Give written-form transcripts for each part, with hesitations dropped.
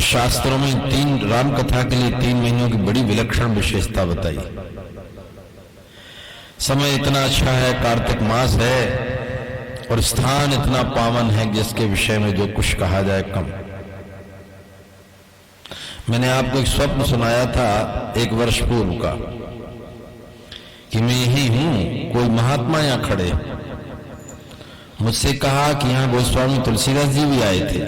शास्त्रों में तीन राम कथा के लिए 3 महीनों की बड़ी विलक्षण विशेषता बताई। समय इतना अच्छा है, कार्तिक मास है, और स्थान इतना पावन है जिसके विषय में जो कुछ कहा जाए कम। मैंने आपको एक स्वप्न सुनाया था 1 वर्ष पूर्व का कि मैं यही हूं, कोई महात्मा यहां खड़े। मुझसे कहा कि यहां गोस्वामी तुलसीदास जी भी आए थे।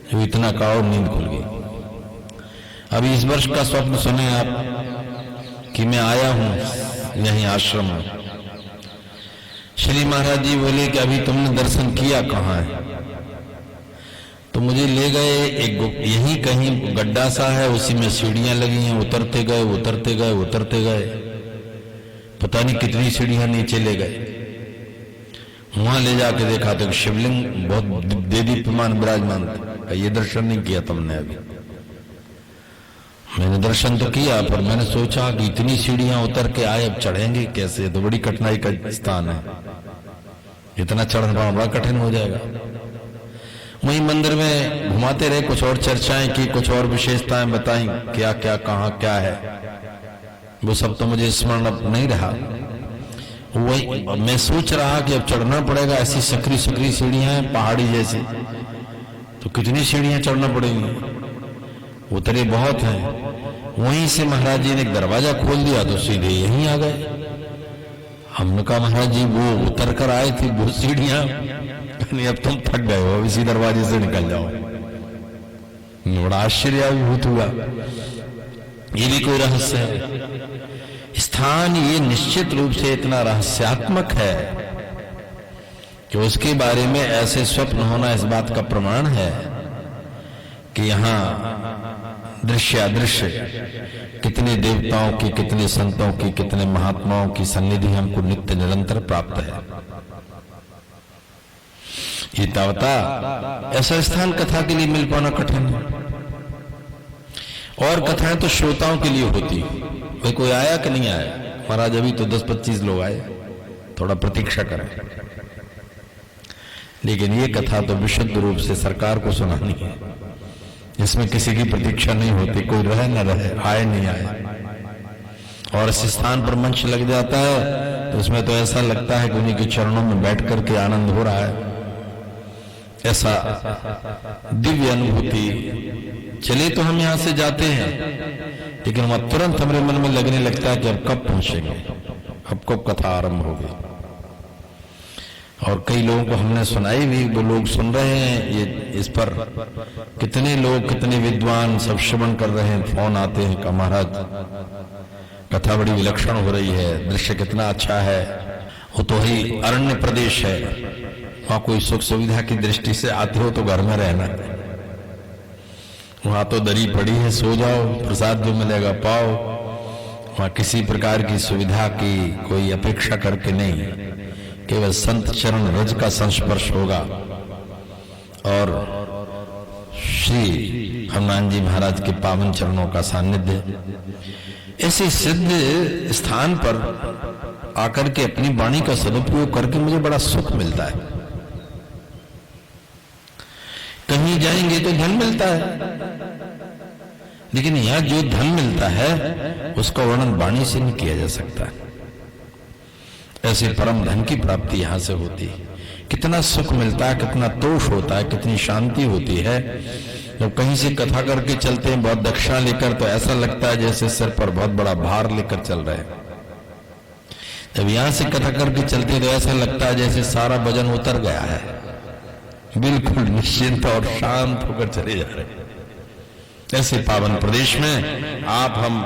जो इतना कहा और नींद खुल गई। अभी इस वर्ष का स्वप्न सुने आप कि मैं आया हूं यहीं आश्रम में। श्री महाराज जी बोले कि अभी तुमने दर्शन किया कहाँ है? तो मुझे ले गए एक यहीं कहीं गड्ढा सा है, उसी में सीढ़ियां लगी हैं, उतरते गए उतरते गए उतरते गए, पता नहीं कितनी सीढ़ियां नीचे ले गए। वहां ले जाके देखा तो शिवलिंग बहुत देदीप्यमान विराजमान था। ये दर्शन नहीं किया तुमने अभी? मैंने दर्शन तो किया, पर मैंने सोचा कि इतनी सीढ़ियां उतर के आए, अब चढ़ेंगे कैसे? तो बड़ी कठिनाई का स्थान है, इतना चढ़ना बड़ा कठिन हो जाएगा। वहीं मंदिर में घुमाते रहे, कुछ और चर्चाएं की, कुछ और विशेषताएं बताई, क्या क्या कहाँ क्या है, वो सब तो मुझे स्मरण अब नहीं रहा। वही मैं सोच रहा कि अब चढ़ना पड़ेगा, ऐसी सकरी सकरी सीढ़ियां हैं पहाड़ी जैसी, तो कितनी सीढ़ियां चढ़ना पड़ेंगी, उतरे बहुत हैं। वहीं से महाराज जी ने एक दरवाजा खोल दिया तो सीधे यहीं आ गए। हमने कहा महाराज जी वो उतर कर आए थे वो सीढ़ियां, नहीं अब तुम थक गए हो, इसी दरवाजे से निकल जाओ। बड़ा आश्चर्याभिभूत हुआ। ये भी कोई रहस्य है? स्थान ये निश्चित रूप से इतना रहस्यात्मक है कि उसके बारे में ऐसे स्वप्न होना इस बात का प्रमाण है कि यहां दृश्य अदृश्य कितने देवताओं की, कितने संतों की, कितने महात्माओं की सन्निधि हमको नित्य निरंतर प्राप्त है। ये तावता ऐसा स्थान कथा के लिए मिल पाना कठिन है। और कथाएं तो श्रोताओं के लिए होती। भाई कोई आया कि नहीं आया? महाराज अभी तो 10-25 लोग आए, थोड़ा प्रतीक्षा करें। लेकिन ये कथा तो विशुद्ध रूप से सरकार को सुनानी है, इसमें किसी की प्रतीक्षा नहीं होती, कोई रहे न रहे, आए नहीं आए। और इस स्थान पर मंच लग जाता है तो उसमें तो ऐसा लगता है कि उन्हीं के चरणों में बैठ करके आनंद हो रहा है। ऐसा दिव्य अनुभूति। चले तो हम यहां से जाते हैं, लेकिन वह तुरंत हमारे मन में लगने लगता है कि अब कब पहुंचेंगे, अब कब कथा आरंभ होगी। और कई लोगों को हमने सुनाई भी, वो लोग सुन रहे हैं ये, इस पर कितने लोग, कितने विद्वान सब श्रवण कर रहे हैं। फोन आते हैं कि महाराज कथा बड़ी विलक्षण हो रही है, दृश्य कितना अच्छा है। वो तो ही अरण्य प्रदेश है, वहां कोई सुख सुविधा की दृष्टि से आते हो तो घर में रहना, वहां तो दरी पड़ी है, सो जाओ, प्रसाद जो मिलेगा पाओ। वहां किसी प्रकार की सुविधा की कोई अपेक्षा करके नहीं, केवल संत चरण रज का संस्पर्श होगा और श्री हनुमान जी महाराज के पावन चरणों का सानिध्य। ऐसे सिद्ध स्थान पर आकर के अपनी वाणी का सदुपयोग करके मुझे बड़ा सुख मिलता है। कहीं जाएंगे तो धन मिलता है, लेकिन यहां जो धन मिलता है उसका वर्णन वाणी से नहीं किया जा सकता। ऐसे परम धन की प्राप्ति यहां से होती है। कितना सुख मिलता है, कितना तोष होता है, कितनी शांति होती है। जब कहीं से कथा करके चलते हैं बहुत दक्षिणा लेकर, तो ऐसा लगता है जैसे सिर पर बहुत बड़ा भार लेकर चल रहे हैं। जब यहां से कथा करके चलते हैं तो ऐसा लगता है जैसे सारा वजन उतर गया है, बिल्कुल निश्चिंत और शांत होकर चले जा रहे हैं। ऐसे पावन प्रदेश में आप हम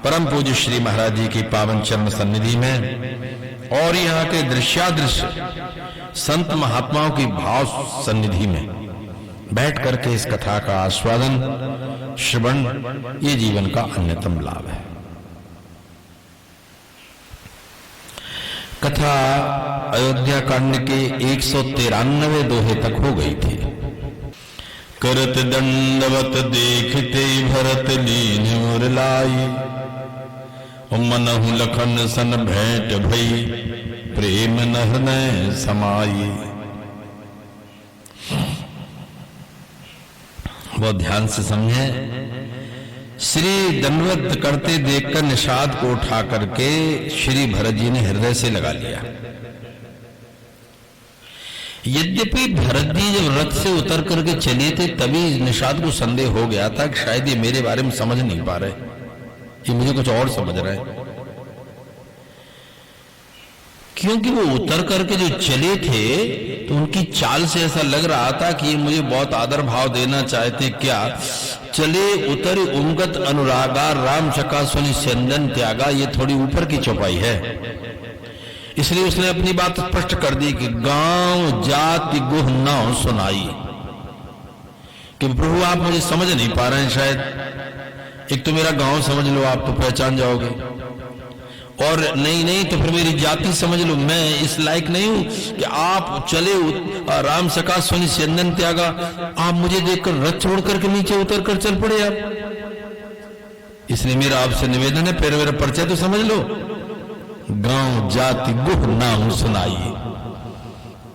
परम पूज्य श्री महाराज जी की पावन चरण सन्निधि में और यहाँ के दृश्यादृश्य संत महात्माओं की भाव सन्निधि में बैठ करके इस कथा का आस्वादन, श्रवण, ये जीवन का अन्यतम लाभ है। कथा अयोध्या कांड के 193 दोहे तक हो गई थी। करत दंडवत देखते भरत लीन और लाई, मनहु लखन सन भेंट भई, प्रेम न हृदय समाई। बहुत ध्यान से समझे। श्री दंडवत करते देखकर निषाद को उठा करके श्री भरत जी ने हृदय से लगा लिया। यद्यपि भरत जी जब रथ से उतर करके चले थे तभी निषाद को संदेह हो गया था कि शायद ये मेरे बारे में समझ नहीं पा रहे, ये मुझे कुछ और समझ रहे हैं, क्योंकि वो उतर करके जो चले थे तो उनकी चाल से ऐसा लग रहा था कि ये मुझे बहुत आदर भाव देना चाहते क्या। चले उतर उमगत अनुरागा राम चका सुनि चंदन त्यागा, ये थोड़ी ऊपर की चौपाई है, इसलिए उसने अपनी बात स्पष्ट कर दी कि गांव जाति गुह नाव सुनाई, कि प्रभु आप मुझे समझ नहीं पा रहे हैं, शायद एक तो मेरा गांव समझ लो, आप तो पहचान जाओगे, और नहीं तो फिर मेरी जाति समझ लो, मैं इस लायक नहीं हूं कि आप चले राम सका सुनि चंदन त्यागा, आप मुझे देखकर रथ छोड़ करके नीचे उतर कर चल पड़े आप। इसलिए मेरा आपसे निवेदन है, पहले मेरा परिचय तो समझ लो। गांव जाति गुह नाम सुनाइए,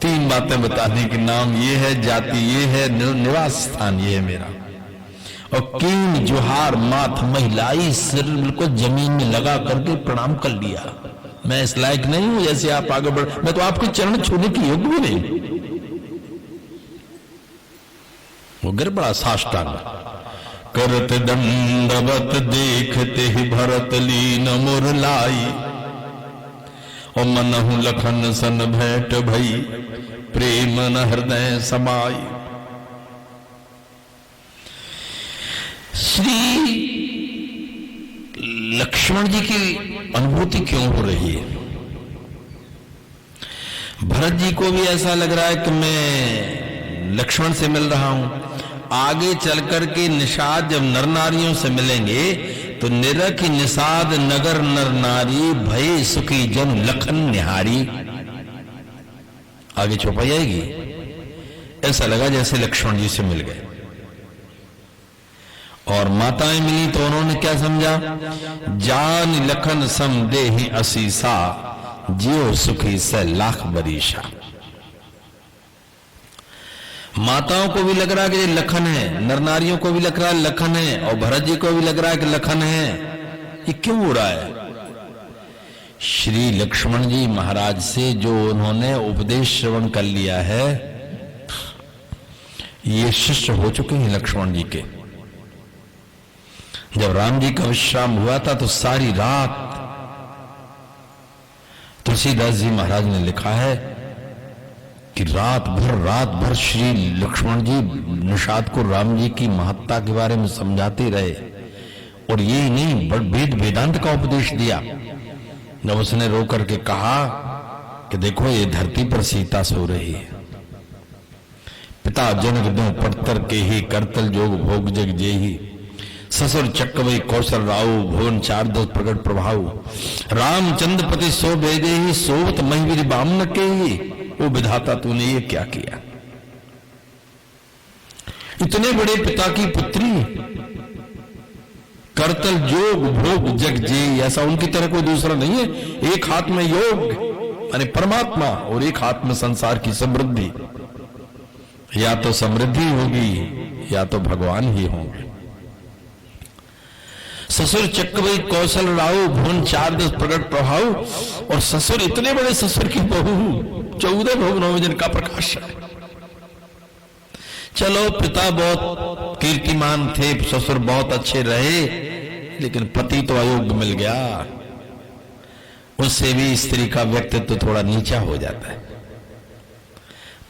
3 बातें बताने के नाम ये है, जाति ये है, निवास स्थान ये है मेरा, और कीन जोहार माथ महिलाई, सिर बिल्कुल जमीन में लगा करके प्रणाम कर लिया। मैं इस लायक नहीं हूं जैसे आप आगे बढ़, मैं तो आपके चरण छूने की योग्य भी नहीं। वो गिर बड़ा साष्टांग करत दंडवत देखते ही भरत लीन मुरलाई, और मनहु लखन सन भेंट भई प्रेम न हृदय समाई। श्री लक्ष्मण जी की अनुभूति क्यों हो रही है? भरत जी को भी ऐसा लग रहा है कि मैं लक्ष्मण से मिल रहा हूं, आगे चलकर के निषाद जब नर नारियों से मिलेंगे तो निरख निषाद नगर नर नारी भय सुखी जन लखन निहारी, आगे चौपाई आएगी। ऐसा लगा जैसे लक्ष्मण जी से मिल गए, और माताएं मिली तो उन्होंने क्या समझा, जान लखन सम देहि असीसा, जियो सुखी से लाख बरीशा। माताओं को भी लग रहा है कि ये लखन है, नर नारियों को भी लग रहा है लखन है, और भरत जी को भी लग रहा है कि लखन है। ये क्यों हो रहा है? श्री लक्ष्मण जी महाराज से जो उन्होंने उपदेश श्रवण कर लिया है, ये शिष्य हो चुके हैं लक्ष्मण जी के। जब राम जी का विश्राम हुआ था तो सारी रात तुलसीदास जी महाराज ने लिखा है कि रात भर श्री लक्ष्मण जी निषाद को राम जी की महत्ता के बारे में समझाते रहे, और ये नहीं वेद वेदांत का उपदेश दिया। जब उसने रो करके कहा कि देखो ये धरती पर सीता सो रही है, पिता जनक दो पड़तर के ही करतल जोग भोग जग जेही, ससुर चक्रवई कौशल राव भुवन 4 प्रगट प्रभाव, रामचंद्र पति सो भेदे ही सोवत महिवीर बामन के ही। वो विधाता तूने ये क्या किया? इतने बड़े पिता की पुत्री, करतल जोग भोग जग जे, ऐसा उनकी तरह कोई दूसरा नहीं है। एक हाथ में योग यानी परमात्मा और एक हाथ में संसार की समृद्धि, या तो समृद्धि होगी या तो भगवान ही होंगे। ससुर चक्रवई कौशल राव भुवन 4 प्रगट प्रभाव, और ससुर इतने बड़े ससुर की बहू 14 भुवनों में जिनका प्रकाश है। चलो पिता बहुत कीर्तिमान थे, ससुर बहुत अच्छे रहे, लेकिन पति तो अयोग्य मिल गया, उससे भी स्त्री का व्यक्तित्व थोड़ा नीचा हो जाता है।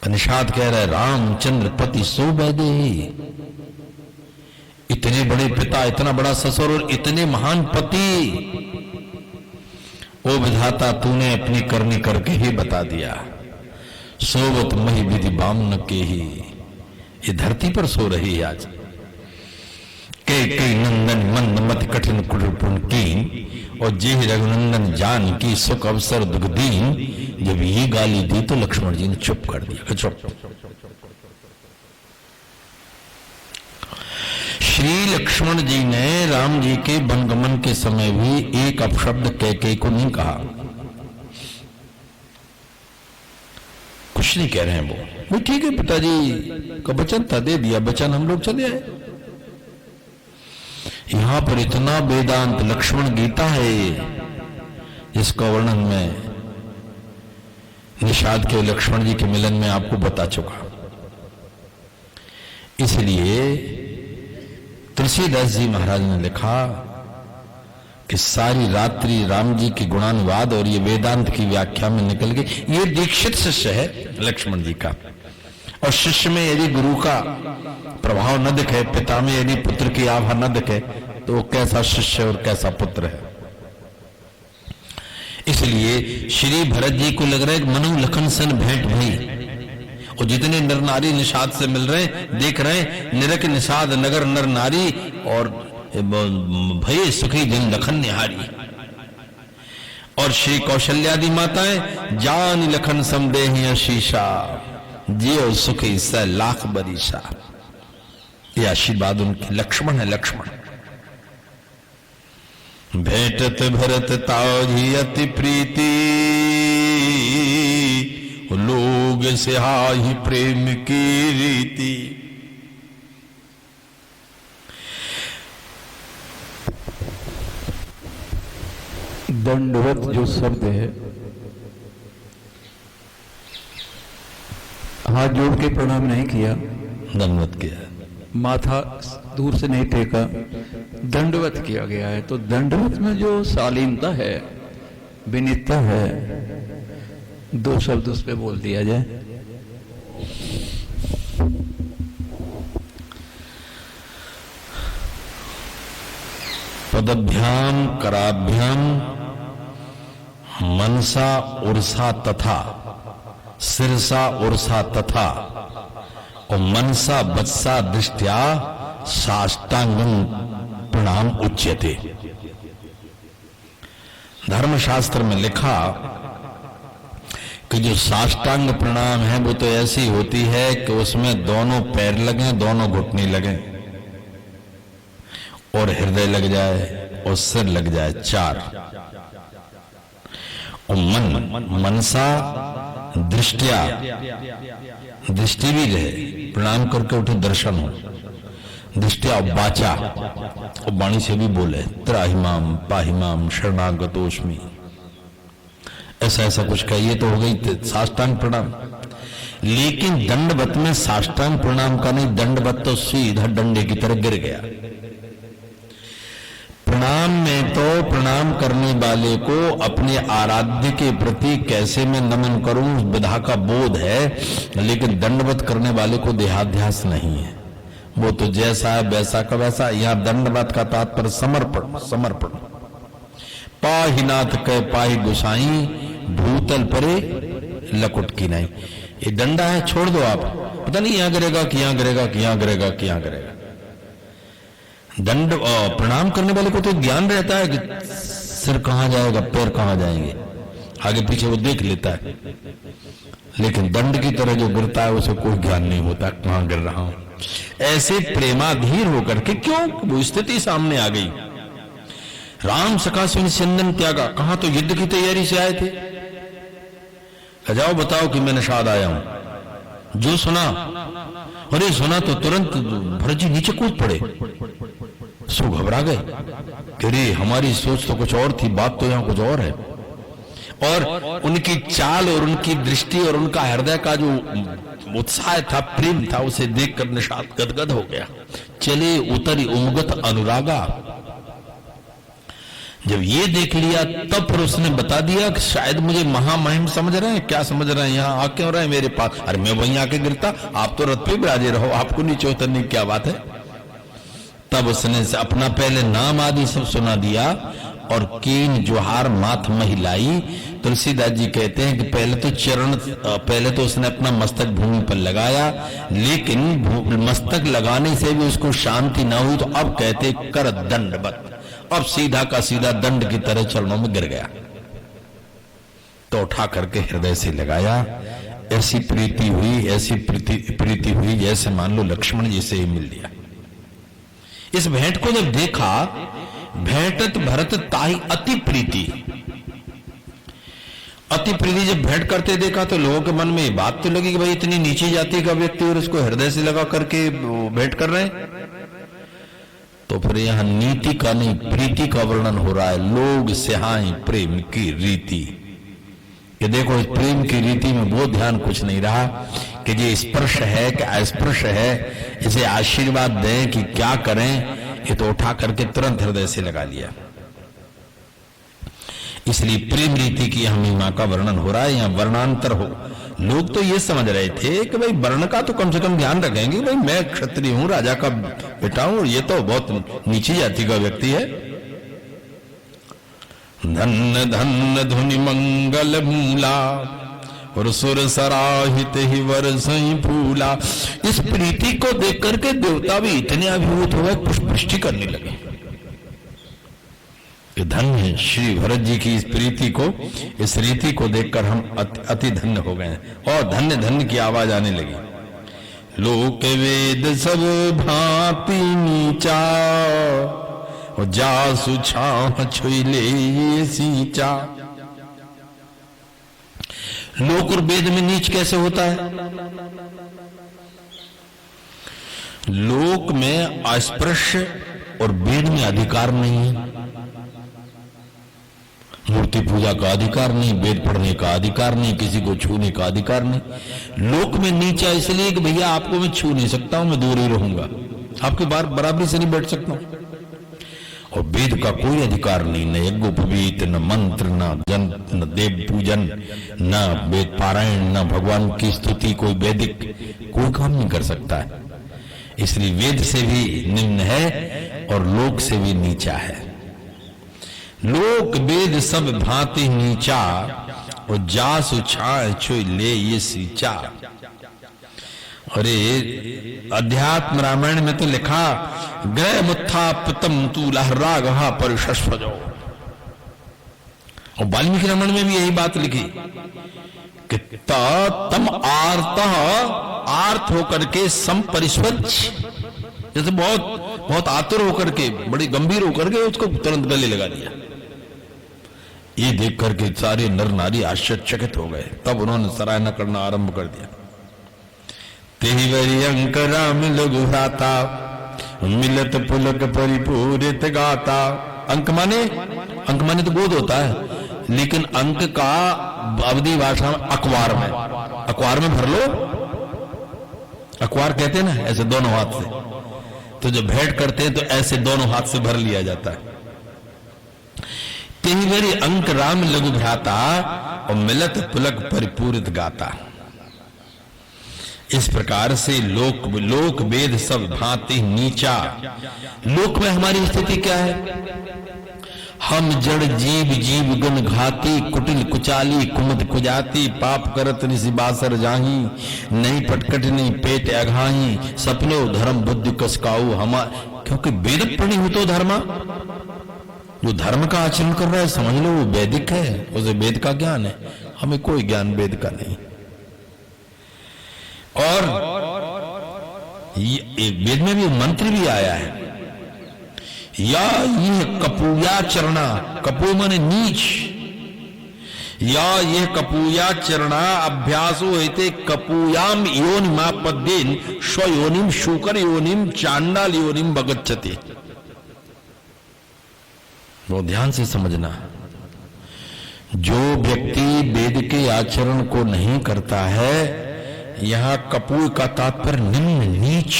निषाद कह रहे रामचंद्र पति सो बैदे, इतने बड़े पिता, इतना बड़ा ससुर और इतने महान पति, ओ विधाता तूने अपनी करनी करके ही बता दिया। सोवत मही विधि बामन के ही, ये धरती पर सो रही है आज। कई नंदन मंद मत कठिन कुटुपुन कीन, और जे रघुनंदन जान की सुख अवसर दुख दीन। जब ये गाली दी तो लक्ष्मण जी ने चुप कर दिया, चुप। श्री लक्ष्मण जी ने राम जी के वनगमन के समय भी एक अपशब्द कैकेयी को नहीं कहा। कुछ कुछ नहीं कह रहे हैं वो ठीक है, पिताजी का वचन था, दे दिया वचन, हम लोग चले आए। यहां पर इतना वेदांत लक्ष्मण गीता है जिसका वर्णन मैं निषाद के लक्ष्मण जी के मिलन में आपको बता चुका। इसलिए तुलसीदास जी महाराज ने लिखा कि सारी रात्रि राम जी के गुणानुवाद और ये वेदांत की व्याख्या में निकल गई। ये दीक्षित शिष्य है लक्ष्मण जी का, और शिष्य में यदि गुरु का प्रभाव न दिखे, पिता में यदि पुत्र की आभा न दिखे, तो वो कैसा शिष्य और कैसा पुत्र है। इसलिए श्री भरत जी को लग रहा है मनु लखन सन भेंट भई, और जितने नर नारी निषाद से मिल रहे हैं, देख रहे हैं निरख निषाद नगर नर नारी, और भय सुखी जन लखन निहारी। और श्री कौशल्यादि माताएं जान लखन समदेहि आशीषा, जियो सुखी स लाख बरीसा। ये आशीर्वाद उनके लक्ष्मण है। लक्ष्मण भेंटत भरत तावि अति प्रीति, लोग सिहाहि प्रेम की रीति। दंडवत जो शब्द है, हाथ जोड़ के प्रणाम नहीं किया, दंडवत किया, माथा दूर से नहीं टेका, दंडवत किया गया है। तो दंडवत में जो शालीनता है, विनीतता है, दो शब्द उस पे बोल दिया जाए। पदभ्याम कराभ्याम मनसा उर्सा तथा, सिरसा उर्सा तथा, और मनसा वत्सा दृष्टया साष्टांगम प्रणाम उच्यते। धर्मशास्त्र में लिखा कि जो साष्टांग प्रणाम है वो तो ऐसी होती है कि उसमें दोनों पैर लगे, दोनों घुटने लगे, और हृदय लग जाए और सिर लग जाए, चार। और मनसा दृष्टिया, दृष्टि भी रहे, प्रणाम करके उठे, दर्शन हो, दृष्टिया वाचा, और वाणी से भी बोले त्राहिमाम पाहिमाम शरणागतोस्मि, ऐसा ऐसा कुछ कहिए तो हो गई साष्टांग प्रणाम। लेकिन दंडवत में साष्टांग प्रणाम का नहीं, दंडवत तो सीधा डंडे की तरह गिर गया। प्रणाम में तो प्रणाम करने वाले को अपने आराध्य के प्रति कैसे मैं नमन करूं उस विधा का बोध है, लेकिन दंडवत करने वाले को देहाध्यास नहीं है। वो तो जैसा है वैसा का वैसा। यहां दंडवत का तात्पर्य समर्पण, समर्पण। पाहिनाथ कह पाहि गुसाई, भूतल परे लकुट की नहीं। ये डंडा है, छोड़ दो आप, पता नहीं यहां गिरेगा कि यहां गिरेगा कि यहां गिरेगा कि यहां गिरेगा। दंड प्रणाम करने वाले को तो ज्ञान रहता है कि सिर कहां जाएगा, पैर कहां जाएंगे, आगे पीछे वो देख लेता है। लेकिन दंड की तरह जो गिरता है उसे कोई ज्ञान नहीं होता कहां गिर रहा हूं। ऐसे प्रेमाधीर होकर के, क्यों वो स्थिति सामने आ गई। राम सखा सुन सिंदन त्यागा, कहां तो युद्ध की तैयारी से आए थे। जाओ बताओ कि मैं निषाद आया हूं। जो सुना, अरे सुना तो तुरंत भरत जी नीचे कूद पड़े, सो घबरा गए कि अरे हमारी सोच तो कुछ और थी, बात तो यहां कुछ और है। और उनकी चाल और उनकी दृष्टि और उनका हृदय का जो उत्साह था, प्रेम था, उसे देखकर निषाद गदगद हो गया। चले उतरी उमगत अनुरागा। जब ये देख लिया तब फिर उसने बता दिया कि शायद मुझे महामहिम समझ रहे हैं। क्या समझ रहे हैं, यहां आ क्यों रहे हैं मेरे पास? अरे मैं वहीं आके गिरता, आप तो रथ पे बिराजे रहो, आपको नीचे उतरने की क्या बात है। तब उसने अपना पहले नाम आदि सब सुना दिया और कीन जोहार माथ महिलाई। तुलसीदास जी कहते हैं कि पहले तो उसने अपना मस्तक भूमि पर लगाया, लेकिन मस्तक लगाने से भी उसको शांति ना हुई, तो अब कहते कर दंडवत, अब सीधा का सीधा दंड की तरह चरणों में गिर गया। तो उठा करके हृदय से लगाया। ऐसी प्रीति हुई, ऐसी प्रीति हुई जैसे मान लो लक्ष्मण जी से ही मिल लिया। इस भेंट को जब देखा, भेंटत भरत ताहि अति प्रीति, अति प्रीति जब भेंट करते देखा तो लोगों के मन में ये बात तो लगी कि भाई इतनी नीची जाति का व्यक्ति और इसको हृदय से लगा करके भेंट कर रहे हैं। तो फिर यहां नीति का नहीं प्रीति का वर्णन हो रहा है। लोग सिहाई प्रेम की रीति। ये देखो इस प्रेम की रीति में वो ध्यान कुछ नहीं रहा कि ये स्पर्श है कि अस्पर्श है, इसे आशीर्वाद दें कि क्या करें, ये तो उठा करके तुरंत हृदय से लगा लिया। इसलिए प्रेम रीति की यहां महिमा का वर्णन हो रहा है, यहां वर्णांतर हो। लोग तो ये समझ रहे थे कि भाई वर्ण का तो कम से कम ध्यान रखेंगे, भाई मैं क्षत्रिय हूं, राजा का बेटा हूं, ये तो बहुत नीची जाति का व्यक्ति है। धन्य धन्य धुनि मंगल मूला और सुर सराहित ही वर्षई फूला। इस प्रीति को देख करके देवता भी इतने अभिभूत हो गए, पुष्टि करने लगे। धन्य श्री भरत जी की इस प्रीति को, इस रीति को देखकर हम अति धन्य हो गए और धन्य धन्य की आवाज आने लगी। लोक वेद सब भांति नीचा और जासु छाह छुइले ये सींचा। लोक और वेद में नीच कैसे होता है? लोक में अस्पृश्य और वेद में अधिकार नहीं है। मूर्ति पूजा का अधिकार नहीं, वेद पढ़ने का अधिकार नहीं, किसी को छूने का अधिकार नहीं। लोक में नीचा इसलिए कि भैया आपको मैं छू नहीं सकता हूं, मैं दूर ही रहूंगा, आपके बराबरी से नहीं बैठ सकता हूं। और वेद का कोई अधिकार नहीं, न यज्ञोपवीत, न मंत्र, न देव पूजन, न वेद पारायण, न भगवान की स्तुति, कोई वैदिक कोई काम नहीं कर सकता है। इसलिए वेद से भी निम्न है और लोक से भी नीचा है। लोक वेद सब भांति नीचा और जासु छाए छुई ले ये सींचा। अरे अध्यात्म रामायण में तो लिखा ग्रह मुत्थापितम तू लहराग परिशस्वजो। और वाल्मीकि रामायण में भी यही बात लिखी कि तम आर्त होकर के संपरिस्वज, जैसे बहुत आतुर होकर के, बड़ी गंभीर होकर के उसको तुरंत गले लगा दिया। ये देख करके सारे नर नारी आश्चर्यचकित हो गए। तब उन्होंने सराहना करना आरंभ कर दिया। तेहि वरी अंक राम लघु भ्राता मिलत पुलक परिपूरित गाता। अंक माने तो गोद होता है, लेकिन अंक का अवधी भाषा में अखबार में भर लो। अखबार कहते हैं ना ऐसे दोनों हाथ से, तो जब भेंट करते हैं तो ऐसे दोनों हाथ से भर लिया जाता है। तेहि वरी अंक राम लघु भ्राता और मिलत पुलक परिपूरित गाता। इस प्रकार से लोक वेद सब भांति नीचा। लोक में हमारी स्थिति क्या है? हम जड़ जीव गुण घाती, कुटिल कुचाली कुमत कुजाती, पाप करत निसि बासर जाही, नहीं पटकट नहीं पेट अघाही, सपनो धर्म बुद्धि कसकाऊ हमार। क्योंकि वेद पढ़ी हो तो धर्मा, जो धर्म का आचरण कर रहा है समझ लो वो वैदिक है, उसे वेद का ज्ञान है। हमें कोई ज्ञान वेद का नहीं। और वेद में भी मंत्र भी आया है, या यह कपूया चरणा, कपू माने नीच, या यह कपूया चरणा अभ्यासो हेते कपूयाम योनिमापद्येन स्वयोनिम शूकर योनिम चांडाल योनिम भगच्छते। वो ध्यान से समझना। जो व्यक्ति वेद के आचरण को नहीं करता है, यहां कपूर का तात्पर्य निम्न नीच।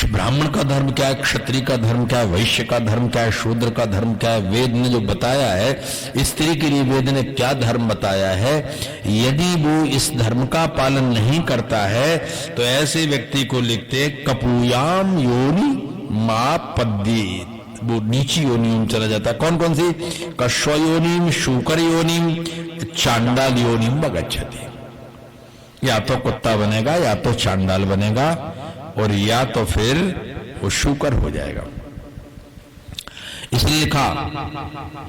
ब्राह्मण का धर्म क्या है, क्षत्रिय का धर्म क्या है, वैश्य का धर्म क्या है, शूद्र का धर्म क्या है, वेद ने जो बताया है, स्त्री के लिए वेद ने क्या धर्म बताया है, यदि वो इस धर्म का पालन नहीं करता है तो ऐसे व्यक्ति को लिखते कपूयाम योनि मापद्येत, वो नीची योनिम चला जाता है। कौन कौन सी? कश्व योनिम, शूकर योनिम, चांडाल योनिम बगच्छति। या तो कुत्ता बनेगा, या तो चांडाल बनेगा, और या तो फिर वो शूकर हो जाएगा। इसलिए लिखा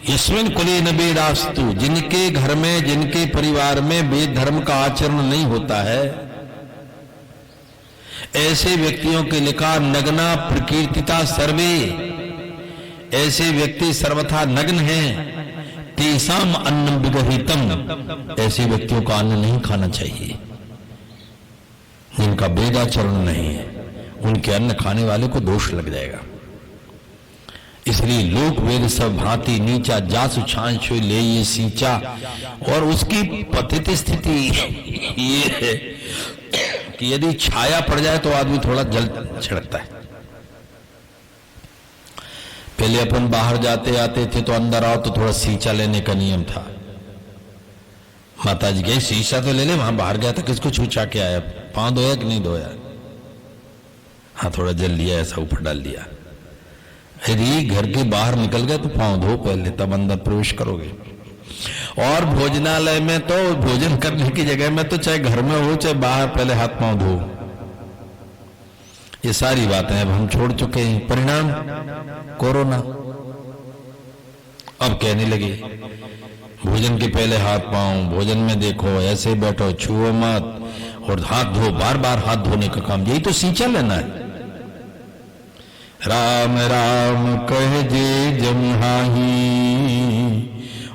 यस्मिन् कुले न वेदास्तु, जिनके घर में, जिनके परिवार में वेद धर्म का आचरण नहीं होता है, ऐसे व्यक्तियों के लिखा नग्ना प्रकीर्तिता सर्वे, ऐसे व्यक्ति सर्वथा नग्न हैं। तेसाम अन्न विगहितम, ऐसे व्यक्तियों का अन्न नहीं खाना चाहिए जिनका वेदाचरण नहीं है, उनके अन्न खाने वाले को दोष लग जाएगा। इसलिए लोक वेद सब भांति नीचा जासु छांछु ले ये सींचा, और उसकी पतित स्थिति ये है कि यदि छाया पड़ जाए तो आदमी थोड़ा जल छिड़कता है। पहले अपन बाहर जाते आते थे तो अंदर आओ तो थोड़ा सींचा लेने का नियम था। माता जी गए शीशा तो ले ले, वहां बाहर गया था किसको छूछा के आया, पांव धोया कि नहीं धोया, हाँ थोड़ा जल लिया, ऐसा ऊपर डाल दिया। यदि घर के बाहर निकल गए तो पांव धो पहले, तब अंदर प्रवेश करोगे। और भोजनालय में तो भोजन करने की जगह में तो चाहे घर में हो चाहे बाहर, पहले हाथ पांव धो। ये सारी बातें अब हम छोड़ चुके हैं। परिणाम कोरोना। अब कहने लगे भोजन के पहले हाथ पांव, भोजन में देखो ऐसे बैठो, छुओ मत, और हाथ धो, बार बार हाथ धोने का काम, यही तो सींचा लेना है। राम राम कह जे जमहाही,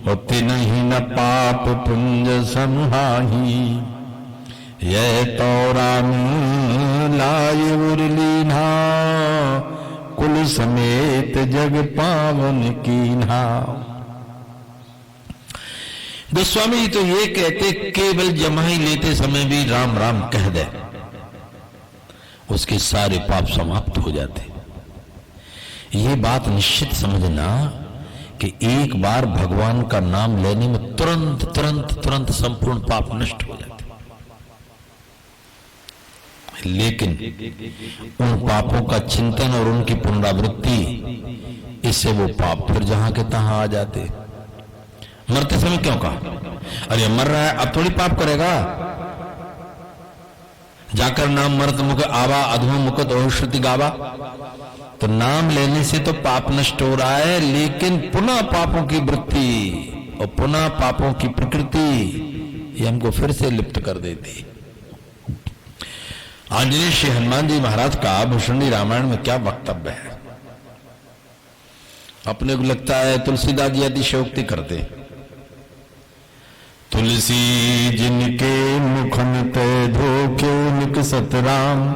और तिनहि न पाप पुंज समहाही, यह तो राम लाय उरलीना, कुल समेत जग पावन कीन्हा। गोस्वामी जी तो ये कहते केवल जमाई लेते समय भी राम राम कह दे, उसके सारे पाप समाप्त हो जाते। ये बात निश्चित समझना कि एक बार भगवान का नाम लेने में तुरंत तुरंत तुरंत संपूर्ण पाप नष्ट हो जाते। लेकिन उन पापों का चिंतन और उनकी पुनरावृत्ति, इससे वो पाप फिर जहां के तहां आ जाते। मरते समय क्यों कहा, अरे मर रहा है अब थोड़ी पाप करेगा, जाकर नाम मर्त मुख आवा अधो मुकत और श्रुति गावा। तो नाम लेने से तो पाप नष्ट हो रहा है, लेकिन पुनः पापों की वृत्ति और पुनः पापों की प्रकृति ये हमको फिर से लिप्त कर देती। आंजनेय श्री हनुमान जी महाराज का भूषणी रामायण में क्या वक्तव्य है। अपने को लगता है तुलसीदास जी अतिशयोक्ति करते। तुलसी जिनके मुखन ते धोखे निकसत राम,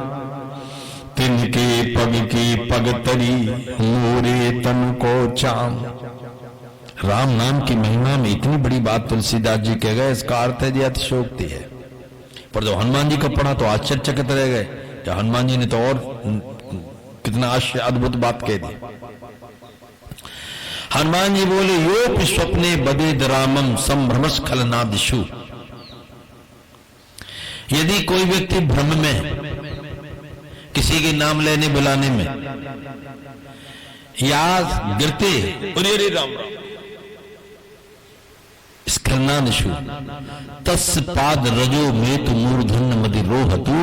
तिनके पग की पग तरी मोरे तन को चाम। राम नाम की महिमा में इतनी बड़ी बात तुलसीदास जी कह गए, इसका अर्थ है जी अतिशयोक्ति है। पर जब हनुमान जी को पढ़ा तो आश्चर्यचकित रह गए, जब हनुमान जी ने तो और कितना अद्भुत बात कह दी। हनुमान जी बोले योप स्वप्ने बदेद रामम संभ्रमस खलनादिशु। यदि कोई व्यक्ति भ्रम में किसी के नाम लेने बुलाने में या गिरते अरे राम राम स्खलनादिशु तस् पाद रजो में तु मूर्धन मदि रोहतु,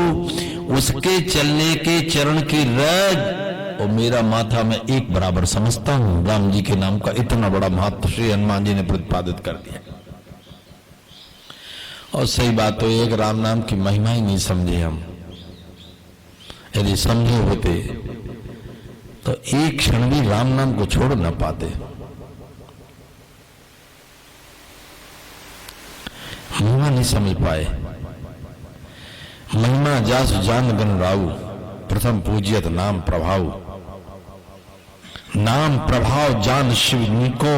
उसके चलने के चरण की रज और मेरा माथा में एक बराबर समझता हूं। राम जी के नाम का इतना बड़ा महत्व श्री हनुमान जी ने प्रतिपादित कर दिया। और सही बात तो एक राम नाम की महिमा ही नहीं समझे हम। यदि समझे होते तो एक क्षण भी राम नाम को छोड़ न पाते। महिमा नहीं समझ पाए। महिमा जासु जान गण राऊ, प्रथम पूजियत नाम प्रभाव। नाम प्रभाव जान शिव नीको,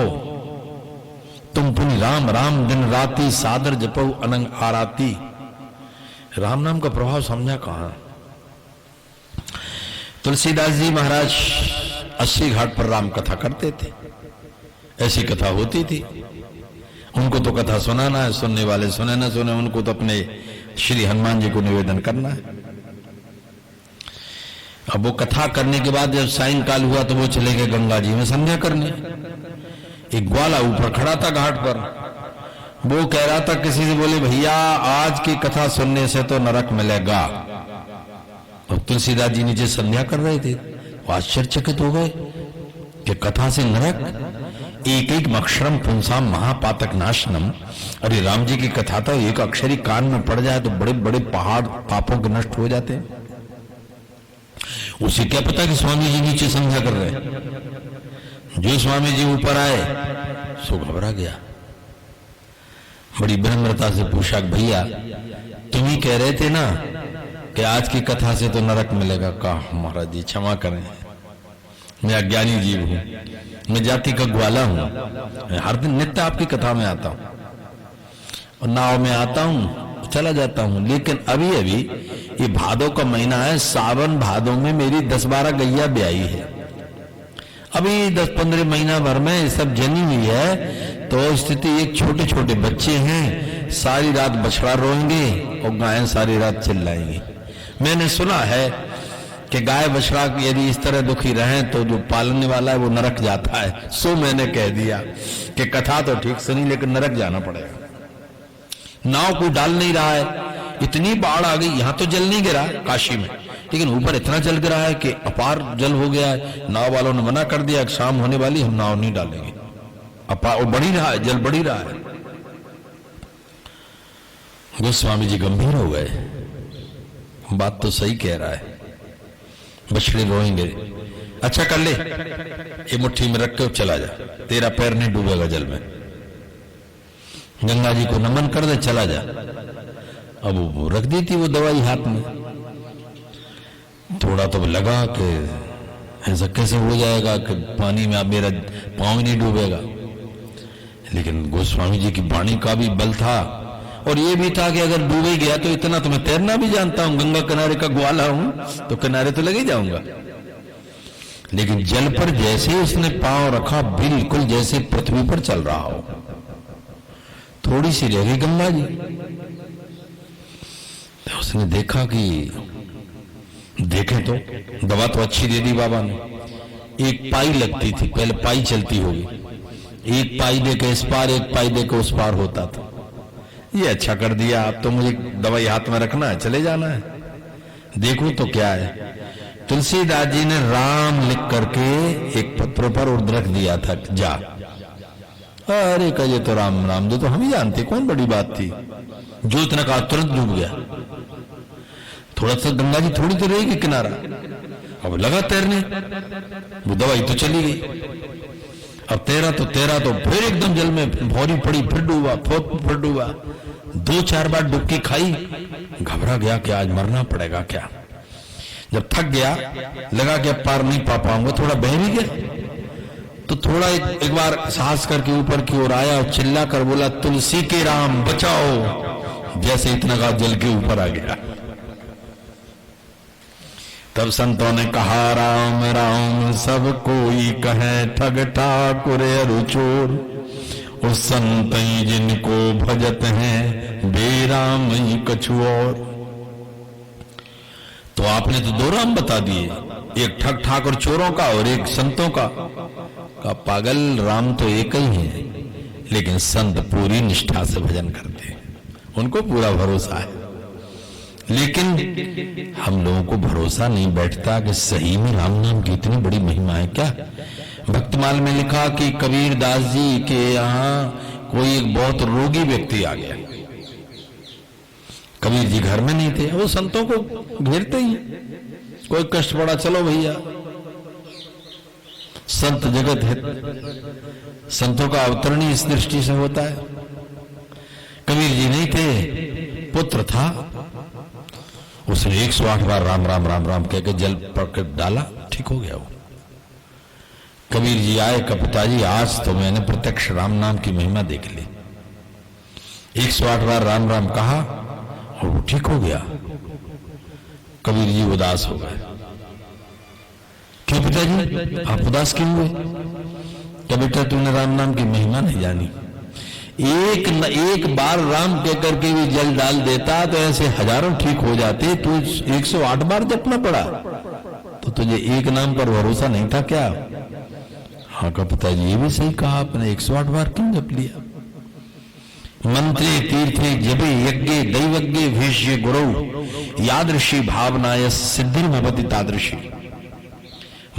तुम पुनि राम राम दिन राती, सादर जपो अनंग आराती। राम नाम का प्रभाव समझा कहां। तुलसीदास जी महाराज 80 घाट पर राम कथा करते थे, ऐसी कथा होती थी। उनको तो कथा सुनाना है, सुनने वाले सुने ना सुने, उनको तो अपने श्री हनुमान जी को निवेदन करना है। अब वो कथा करने के बाद जब सायंकाल हुआ तो वो चले गए गंगा जी में संध्या करने। एक ग्वाला ऊपर खड़ा था घाट पर, वो कह रहा था किसी से, बोले भैया आज की कथा सुनने से तो नरक मिलेगा। और तुलसीदास जी नीचे संध्या कर रहे थे, आश्चर्यचकित हो गए कि कथा से नरक, एक एक अक्षरम पुंसाम महापातक नाशनम। अरे राम जी की कथा तो एक अक्षरी कान में पड़ जाए तो बड़े बड़े पहाड़ पापों के नष्ट हो जाते हैं। उसे क्या पता कि स्वामी जी नीचे संध्या कर रहे हैं। जो स्वामी जी ऊपर आए सो घबरा गया, बड़ी विनम्रता से पूछा, भैया तुम ही कह रहे थे ना कि आज की कथा से तो नरक मिलेगा। कहा महाराज जी क्षमा करें, मैं अज्ञानी जीव हूं, मैं जाति का ग्वाला हूं, मैं हर दिन नित्य आपकी कथा में आता हूं और नाव में आता हूं, चला जाता हूं, लेकिन अभी अभी ये भादों का महीना है, सावन भादों में मेरी 10-12 गैया ब्याई है, अभी 10-15 महीना भर में सब जनी हुई है, तो स्थिति एक छोटे छोटे बच्चे हैं, सारी रात बछड़ा रोएंगे और गायें सारी रात चिल्लाएंगी। मैंने सुना है कि गाय बछड़ा यदि इस तरह दुखी रहें तो जो पालने वाला है वो नरक जाता है। सो मैंने कह दिया कि कथा तो ठीक सुनी लेकिन नरक जाना पड़ेगा। नाव कोई डाल नहीं रहा है, इतनी बाढ़ आ गई, यहां तो जल नहीं गिरा काशी में, लेकिन ऊपर इतना जल गिरा है कि अपार जल हो गया है। नाव वालों ने मना कर दिया, शाम होने वाली, हम नाव नहीं डालेंगे, अपार वो बढ़ ही रहा है, जल बढ़ ही रहा है। गोस्वामी जी गंभीर हो गए, बात तो सही कह रहा है, बछड़े रोएंगे, अच्छा कर ले, ये मुट्ठी में रख के चला जा, तेरा पैर नहीं डूबेगा जल में, गंगा जी को नमन कर दे, चला जा। अब वो रख दी थी वो दवाई हाथ में, थोड़ा तो लगा कि ऐसा कैसे हो जाएगा कि पानी में अब मेरा पांव ही नहीं डूबेगा, लेकिन गोस्वामी जी की वाणी का भी बल था और ये भी था कि अगर डूबे गया तो इतना तो मैं तैरना भी जानता हूं, गंगा किनारे का ग्वाला हूं तो किनारे तो लगे जाऊंगा। लेकिन जल पर जैसे उसने पांव रखा, बिल्कुल जैसे पृथ्वी पर चल रहा हो, थोड़ी सी रह गई गंगा जी। तो उसने देखा कि देखे तो दवा तो अच्छी दे दी बाबा ने, एक पाई लगती थी, पहले पाई चलती होगी, एक पाई दे के इस पार एक पाई दे के उस पार होता था। ये अच्छा कर दिया, अब तो मुझे दवाई हाथ में रखना है, चले जाना है। देखो तो क्या है, तुलसीदास जी ने राम लिख करके एक पत्र पर और रख दिया था, जा। अरे कहे तो राम राम जो तो हम ही जानते, कौन बड़ी बात थी, जो इतना कहा तुरंत डूब गया। थोड़ा सा गंगा जी थोड़ी तो रहेगी किनारा, अब लगा तैरने, वो दवाई तो चली गई। अब तेरा तो फिर एकदम जल में भौरी पड़ी, फिर डूबा, फिर डूबा, 2-4 बार डुबकी खाई, घबरा गया कि आज मरना पड़ेगा क्या। जब थक गया, लगा कि अब पार नहीं पा पाऊंगा, थोड़ा बह भी गया, तो थोड़ा एक बार साहस करके ऊपर की ओर आया और चिल्ला कर बोला, तुलसी के राम बचाओ। जैसे इतना का जल के ऊपर आ गया, तब संतों ने कहा, राम राम सब कोई कहे, ठग ठाकुर अरुचोर, उस संत जिनको भजत हैं, बेराम ही कछु और। तो आपने तो 2 राम बता दिए, एक ठग ठाकुर चोरों का और एक संतों का। पागल, राम तो एक ही है, लेकिन संत पूरी निष्ठा से भजन करते, उनको पूरा भरोसा है। लेकिन हम लोगों को भरोसा नहीं बैठता कि सही में राम नाम की इतनी बड़ी महिमा है क्या। भक्तमाल में लिखा कि कबीर दास जी के यहाँ कोई एक बहुत रोगी व्यक्ति आ गया, कबीर जी घर में नहीं थे, वो संतों को घेरते ही, कोई कष्ट पड़ा, चलो भैया, संत जगत है, संतों का अवतरण ही इस दृष्टि से होता है। कबीर जी नहीं थे, पुत्र था, उसने 108 बार राम राम राम राम कह के जल पड़ कर डाला, ठीक हो गया वो। कबीर जी आए, पिताजी आज तो मैंने प्रत्यक्ष राम नाम की महिमा देख ली। 108 बार राम राम कहा और वो ठीक हो गया। कबीर जी उदास हो गए, क्यों पिताजी आप उदास क्यों हुए? क्या बेटा तूने राम नाम की महिमा नहीं जानी? एक बार राम कह करके भी जल डाल देता तो ऐसे हजारों ठीक हो जाते, तू 108 बार जपना पड़ा, तो तुझे एक नाम पर भरोसा नहीं था क्या? हाँ का पिताजी ये भी सही कहा आपने, 108 बार क्यों जप लिया? मंत्रे तीर्थे जबे यज्ञ दैवज्ञ भीष्य गुरु यादृशी भावनाय सिद्धिर्भवति तादृशी।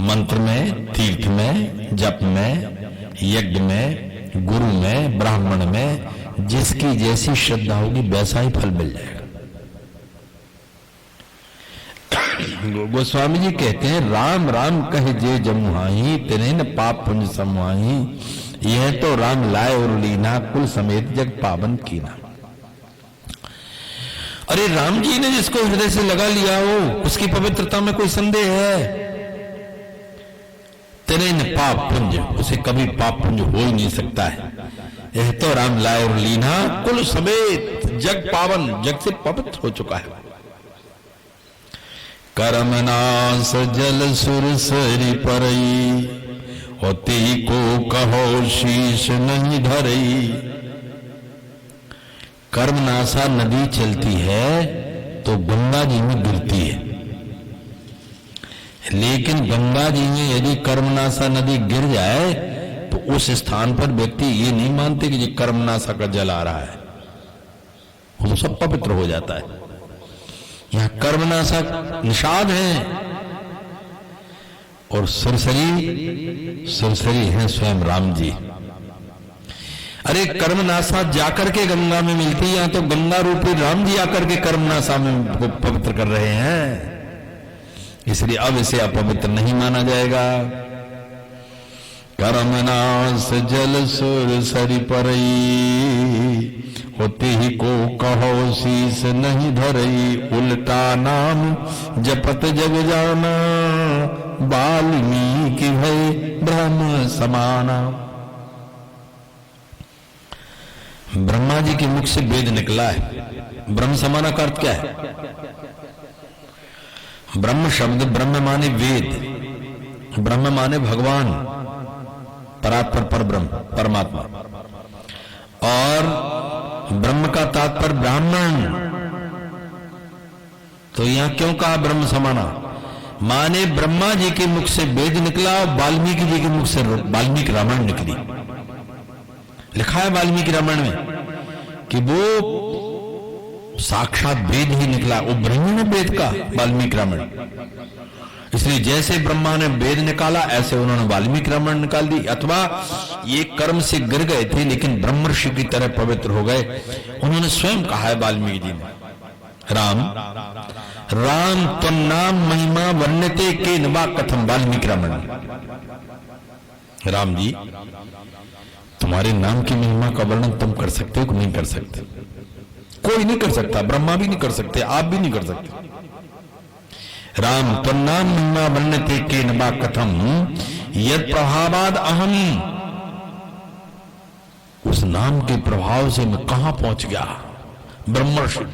मंत्र में, तीर्थ में, जप में, यज्ञ में, गुरु में, ब्राह्मण में जिसकी जैसी श्रद्धा होगी वैसा ही फल मिल जाएगा। गोस्वामी जी कहते हैं, राम राम कहे जे जमुहाई, तिन्हें पाप पुण्य समुहाई, यह तो राम लाए और लीना, कुल समेत जग पावन कीना। अरे राम जी ने जिसको हृदय से लगा लिया हो उसकी पवित्रता में कोई संदेह है? तेरे न पाप पुंज, उसे कभी पाप पुंज हो ही नहीं सकता है। यह तो राम लाए और लीना, कुल समेत जग पावन, जग से पवित्र हो चुका है। करमनास जल सुर सरी परई, होती को कहो शीश नहीं धरई। कर्मनासा नदी चलती है तो गंगा जी में गिरती है, लेकिन गंगा जी में यदि कर्मनासा नदी गिर जाए तो उस स्थान पर व्यक्ति ये नहीं मानते कि ये कर्मनासा का जल आ रहा है, वो सब पवित्र हो जाता है। यहां कर्मनासा निषाद है और सुरसरी हैं स्वयं राम जी। अरे कर्मनासा जाकर के गंगा में मिलती है, तो गंगा रूपी राम जी आकर के कर्मनासा में पवित्र कर रहे हैं, इसलिए अब इसे अपवित्र नहीं माना जाएगा। कर्मनास जल सुर सरी परई, होते ही को कहो शीस नहीं धरई। उल्टा नाम जपत जग जाना, वाल्मीकि भय ब्रह्म समाना। ब्रह्मा जी के मुख से वेद निकला है। ब्रह्म समाना का अर्थ क्या है? ब्रह्म शब्द, ब्रह्म माने वेद, ब्रह्म माने भगवान, परात्पर पर ब्रह्म परमात्मा, और ब्रह्म का तात्पर्य ब्राह्मण। तो यहां क्यों कहा ब्रह्म समाना? माने ब्रह्मा जी के मुख से वेद निकला, वाल्मीकि जी के मुख से वाल्मीकि रामायण निकली। लिखा है वाल्मीकि रामायण में कि वो साक्षात वेद ही निकला, वो ब्रह्म ने वेद का वाल्मीकि रामायण। इसलिए जैसे ब्रह्मा ने वेद निकाला ऐसे उन्होंने वाल्मीकि रामायण निकाल दी। अथवा ये कर्म से गिर गए थे लेकिन ब्रह्मर्षि की तरह पवित्र हो गए, उन्होंने स्वयं कहा है वाल्मीकि जी ने, राम राम त्वं नाम महिमा वर्ण्यते केन वा कथम। वाल्मीकि रामायण, राम जी तुम्हारे नाम की महिमा का वर्णन तुम कर सकते हो कि नहीं कर सकते? कोई नहीं कर सकता, ब्रह्मा भी नहीं कर सकते, आप भी नहीं कर सकते। राम त्वं नाम महिमा वर्ण्यते केन वा कथम, यद प्रभावाद अहम। उस नाम के प्रभाव से मैं कहां पहुंच गया? ब्रह्मर्षि।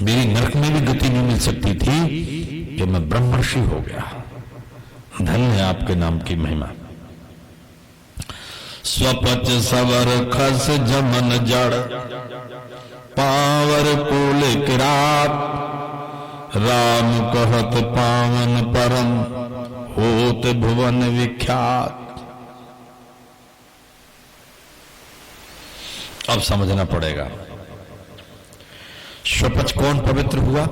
मेरी नरक में भी गति नहीं मिल सकती थी कि मैं ब्रह्मर्षि हो गया। धन्य है आपके नाम की महिमा। स्वपच सवर खस जमन जड़, पावर कुल किरात। राम कहत पावन परम, होत भुवन विख्यात। अब समझना पड़ेगा स्वपच कौन पवित्र हुआ।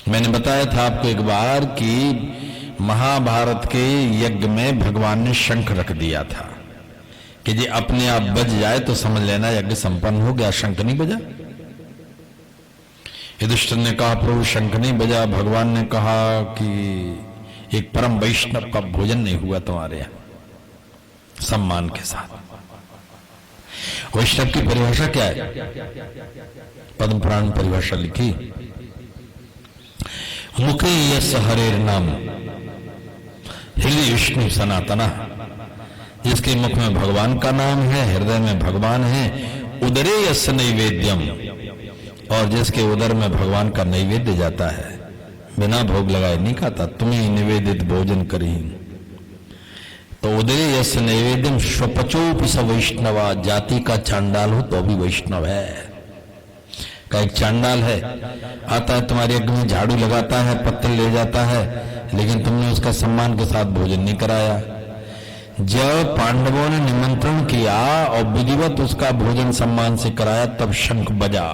मैंने बताया था आपको एक बार कि महाभारत के यज्ञ में भगवान ने शंख रख दिया था कि ये अपने आप बज जाए तो समझ लेना यज्ञ संपन्न हो गया। शंख नहीं बजा। युधिष्ठिर ने कहा प्रभु शंख नहीं बजा। भगवान ने कहा कि एक परम वैष्णव का भोजन नहीं हुआ तुम्हारे यहां सम्मान के साथ। वैष्णव की परिभाषा क्या है? पद्म पुराण परिभाषा लिखी, मुखे यस हरेर नाम, हृदय विष्णु सनातना। जिसके मुख में भगवान का नाम है, हृदय में भगवान है। उदरे यस नैवेद्यम, और जिसके उदर में भगवान का नैवेद्य जाता है, बिना भोग लगाए नहीं खाता। तुम्हें निवेदित भोजन करी। तो उदरे यस नैवेद्यम स्वपचोपि स वैष्णवा। जाति का चांडाल हो तो भी वैष्णव है। का एक चांडाल है, आता है तुम्हारे यज्ञ में, झाड़ू लगाता है, पत्थर ले जाता है, लेकिन तुमने उसका सम्मान के साथ भोजन नहीं कराया। जब पांडवों ने निमंत्रण किया और विधिवत उसका भोजन सम्मान से कराया तब शंख बजा।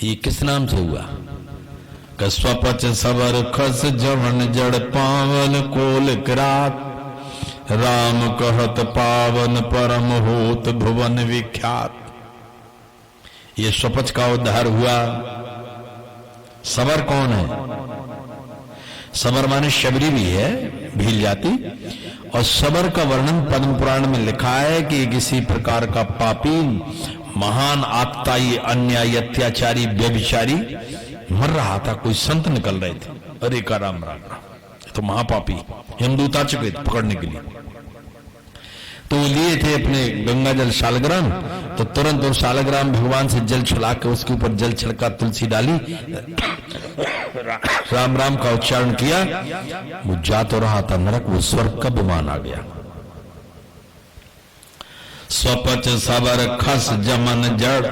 ये किस नाम से हुआ? स्वपच सवर खस जवन जड़, पावन कोल किरात। राम कहत पावन परम, होत भुवन विख्यात। ये स्वपच का उद्धार हुआ। सवर कौन है? सबर माने शबरी भी है, भील जाति। और सबर का वर्णन पद्म पुराण में लिखा है कि किसी प्रकार का पापी, महान आतताई, अन्यायी, अत्याचारी, व्यभिचारी मर रहा था। कोई संत निकल रहे थे, अरे का राम राम, तो महापापी यमदूत आ चुके थे पकड़ने के लिए। तो वो लिए थे अपने गंगा जल शालग्राम, तो तुरंत वो शालग्राम भगवान से जल छुला के उसके ऊपर जल छिड़का, तुलसी डाली, राम राम का उच्चारण किया। वो जा तो रहा था नरक, वो स्वर्ग का विमान आ गया। स्वपच सबर खस जमन जड़।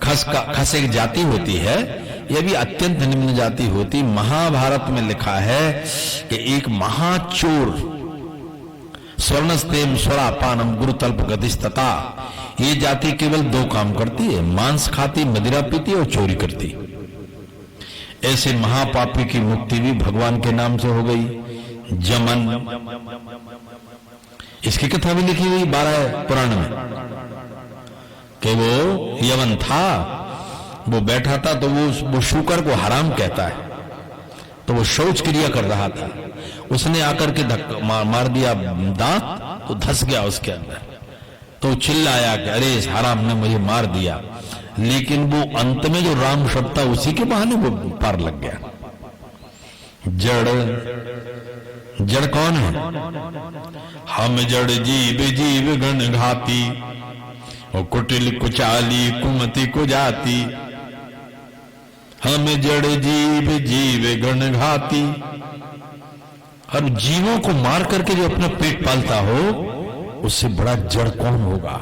खस एक जाति होती है, यह भी अत्यंत निम्न जाति होती। महाभारत में लिखा है कि एक महाचोर, स्वर्णस्तेम स्वरापानम गुरुतल्प गतिस्तता, ये जाति केवल दो काम करती है, मांस खाती, मदिरा पीती और चोरी करती। ऐसे महापापी की मुक्ति भी भगवान के नाम से हो गई। जमन, इसकी कथा भी लिखी हुई 12 पुराण में कि वो यवन था, वो बैठा था, तो वो शुकर को हराम कहता है, तो वो शौच क्रिया कर रहा था, उसने आकर के धक्का मार दिया दांत, तो धस गया उसके अंदर। तो चिल्लाया कि अरे इस हराम ने मुझे मार दिया, लेकिन वो अंत में जो राम शब्द था उसी के बहाने वो पार लग गया। जड़, जड़ कौन है? हम जड़ जीव जीव गण घाती, और कुटिल कुचाली कुमति कुजाती। हम जड़ जीव जीव गण घाती। और जीवों को मार करके जो अपना पेट पालता हो, उससे बड़ा जड़ कौन होगा?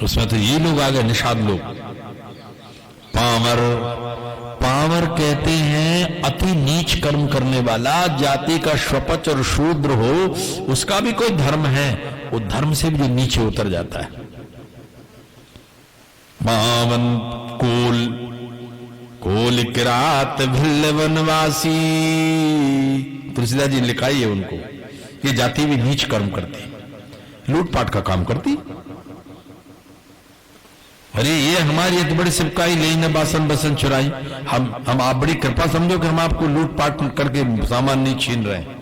उसमें तो ये लोग आ गए, निषाद लोग, पामर। पामर कहते हैं अति नीच कर्म करने वाला। जाति का स्वपच और शूद्र हो, उसका भी कोई धर्म है, वो धर्म से भी जो नीचे उतर जाता है। पावन कोल, कोल किरात भिल्ल वनवासी। तुलसीदास जी ने लिखा है उनको, ये जाति भी नीच कर्म करती, लूटपाट का काम करती। अरे ये हमारी तो बड़ी सिपकाई ले न बासन बसन चुराई। हम आप बड़ी कृपा समझो कि हम आपको लूटपाट करके सामान नहीं छीन रहे हैं।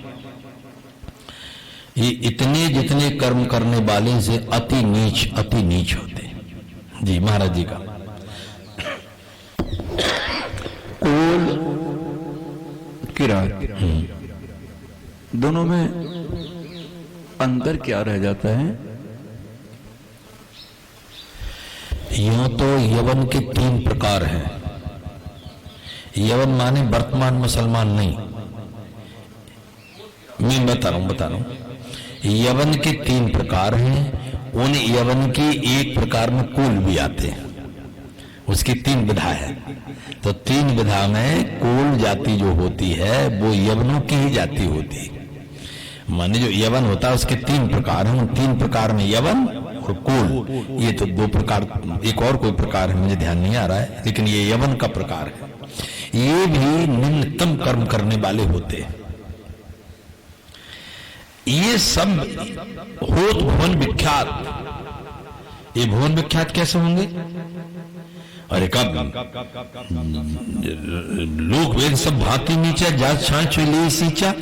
ये इतने जितने कर्म करने वाले से अति नीच होते। जी महाराज जी का कोल किरात, दोनों में अंतर क्या रह जाता है? यूं तो यवन के 3 प्रकार हैं। यवन माने वर्तमान मुसलमान नहीं, मैं बता रहा हूं। यवन के 3 प्रकार हैं। उन यवन की एक प्रकार में कोल भी आते हैं, उसकी 3 विधा है। तो 3 विधा में कोल जाति जो होती है वो यवनों की ही जाति होती है। माने जो यवन होता है उसके 3 प्रकार हैं। उन 3 प्रकार में यवन और कोल, ये तो 2 प्रकार, एक और कोई प्रकार है मुझे ध्यान नहीं आ रहा है, लेकिन ये यवन का प्रकार है। ये भी निम्नतम कर्म करने वाले होते हैं। ये सब होत भुवन विख्यात। ये भुवन विख्यात कैसे होंगे? अरे कब लोक वेद सब भांति नीचा, जात छाछ ले सींचा।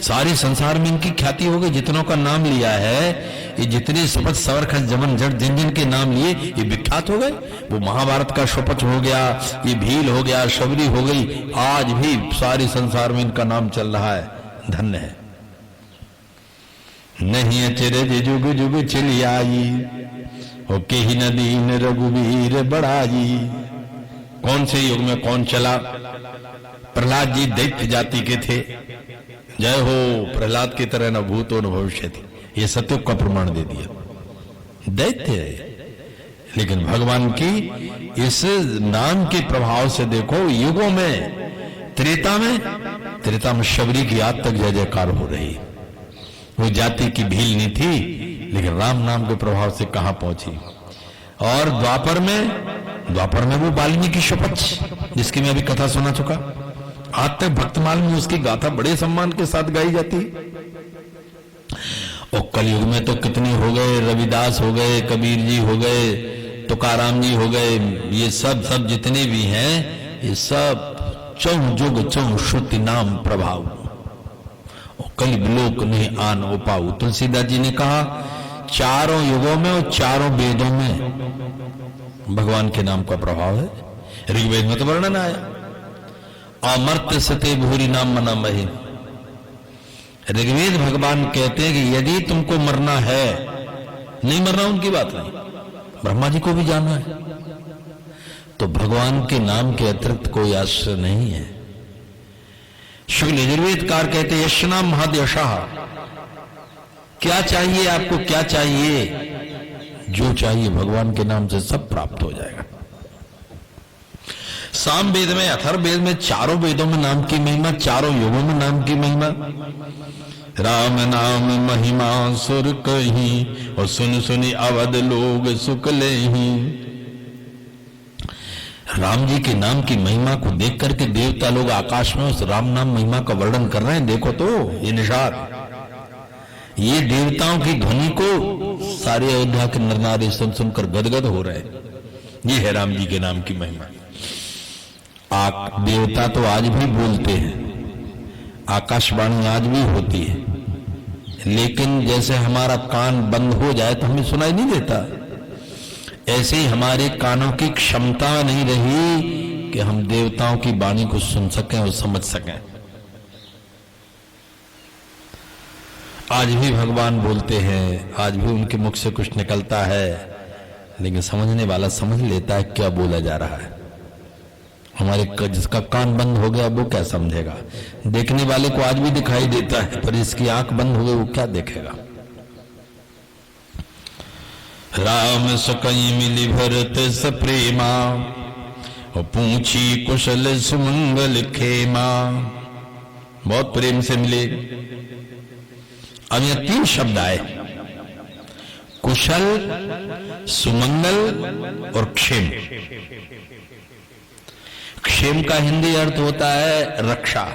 सारे संसार में इनकी ख्याति हो गई। जितनों का नाम लिया है, ये जितने शपथ सवर खस जमन जड़ जिन जिन के नाम लिए, ये विख्यात हो गए। वो महाभारत का शपथ हो गया, ये भील हो गया, शबरी हो गई, आज भी सारे संसार में इनका नाम चल रहा है। धन्य है। नहीं अचरज जुग जुग चली आई, ओके ही नदी न रघुवीर बढ़ाई। कौन से युग में कौन चला? प्रहलाद जी दैत्य जाति के थे। जय हो, प्रहलाद की तरह न भूतो न भविष्य थी। ये सत्युग का प्रमाण दे दिया। दैत्य है, लेकिन भगवान की इस नाम के प्रभाव से देखो, युगों में त्रेता में शबरी की आज तक जय जयकार हो रही। वो जाति की भील नहीं थी, लेकिन राम नाम के प्रभाव से कहां पहुंची। और द्वापर में वो वाल्मीकि शपथ, जिसकी मैं अभी कथा सुना चुका, आज तक भक्तमाल में उसकी गाथा बड़े सम्मान के साथ गाई जाती है। और कलयुग में तो कितने हो गए, रविदास हो गए, कबीर जी हो गए, तुकाराम जी हो गए, ये सब जितने भी हैं, ये सब चौ जुग चौ श्रुति नाम प्रभाव, कल विलोक नहीं आन उपाऊ। तुलसीदास जी ने कहा चारों युगों में और चारों वेदों में भगवान के नाम का प्रभाव है। ऋग्वेद में तो वर्णन आया, अमर्त्य सते भूरी नाम मना मही। ऋग्वेद भगवान कहते हैं कि यदि तुमको मरना है, नहीं मरना उनकी बात नहीं, ब्रह्मा जी को भी जाना है, तो भगवान के नाम के अतिरिक्त कोई आश्रय नहीं है। शुक्ल यजुर्वेदकार कहते हैं यश नाम महद यशः, क्या चाहिए आपको, क्या चाहिए, जो चाहिए भगवान के नाम से सब प्राप्त हो जाएगा। साम वेद में, अथर्ववेद में, चारों वेदों में नाम की महिमा, चारों युगों में नाम की महिमा। राम नाम महिमा सुर कहीं, और सुन सुनी अवध लोग सुख लेहीं। राम जी के नाम की महिमा को देख करके देवता लोग आकाश में उस राम नाम महिमा का वर्णन कर रहे हैं। देखो तो ये निषाद, ये देवताओं की ध्वनि को सारे अयोध्या के नर नारी सुन सुनकर गदगद हो रहे हैं। ये है राम जी के नाम की महिमा। देवता तो आज भी बोलते हैं, आकाशवाणी आज भी होती है, लेकिन जैसे हमारा कान बंद हो जाए तो हमें सुनाई नहीं देता, ऐसे ही हमारे कानों की क्षमता नहीं रही कि हम देवताओं की वाणी को सुन सकें और समझ सकें। आज भी भगवान बोलते हैं, आज भी उनके मुख से कुछ निकलता है, लेकिन समझने वाला समझ लेता है क्या बोला जा रहा है। हमारे जिसका कान बंद हो गया वो क्या समझेगा। देखने वाले को आज भी दिखाई देता है, पर जिसकी आंख बंद हो गई वो क्या देखेगा। राम सकई मिली भरत सप्रेमा, और पूछी कुशल सुमंगल खेमा। बहुत प्रेम से मिले। अब ये 3 शब्द आए, कुशल, सुमंगल और क्षेम। क्षेम का हिंदी अर्थ होता है रक्षा।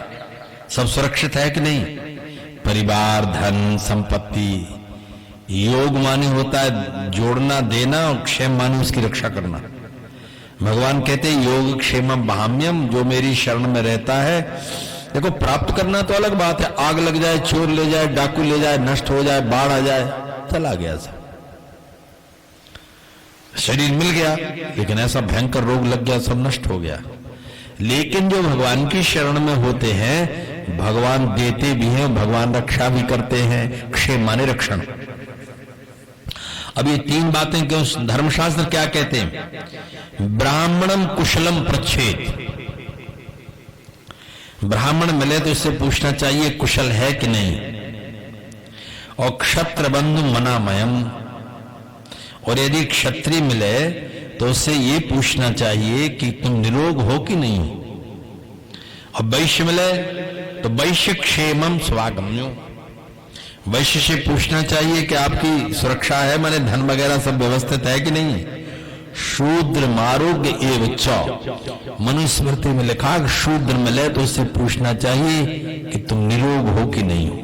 सब सुरक्षित है कि नहीं, परिवार, धन, संपत्ति। योग माने होता है जोड़ना, देना, और क्षेम माने उसकी रक्षा करना। भगवान कहते हैं योग क्षेमम बहाम्यम, जो मेरी शरण में रहता है। देखो प्राप्त करना तो अलग बात है, आग लग जाए, चोर ले जाए, डाकू ले जाए, नष्ट हो जाए, बाढ़ आ जाए, चला गया सब, शरीर मिल गया, लेकिन ऐसा भयंकर रोग लग गया, सब नष्ट हो गया। लेकिन जो भगवान की शरण में होते हैं, भगवान देते भी हैं, भगवान रक्षा भी करते हैं। क्षेम माने रक्षण। अब ये 3 बातें क्यों, धर्मशास्त्र क्या कहते हैं, ब्राह्मणम कुशलम पृच्छेत। ब्राह्मण मिले तो इससे पूछना चाहिए कुशल है कि नहीं। और क्षत्र बंधु मनामयम, और यदि क्षत्रिय मिले तो उससे ये पूछना चाहिए कि तुम निरोग हो कि नहीं हो। और वैश्य मिले तो वैश्य क्षेमम स्वागम्यो, वैश्य से पूछना चाहिए कि आपकी सुरक्षा है, माने धन वगैरह सब व्यवस्थित है कि नहीं। शूद्र मारोग्य एवं च, मनुस्मृति में लिखा शूद्र मिले तो उससे पूछना चाहिए कि तुम निरोग हो कि नहीं हो।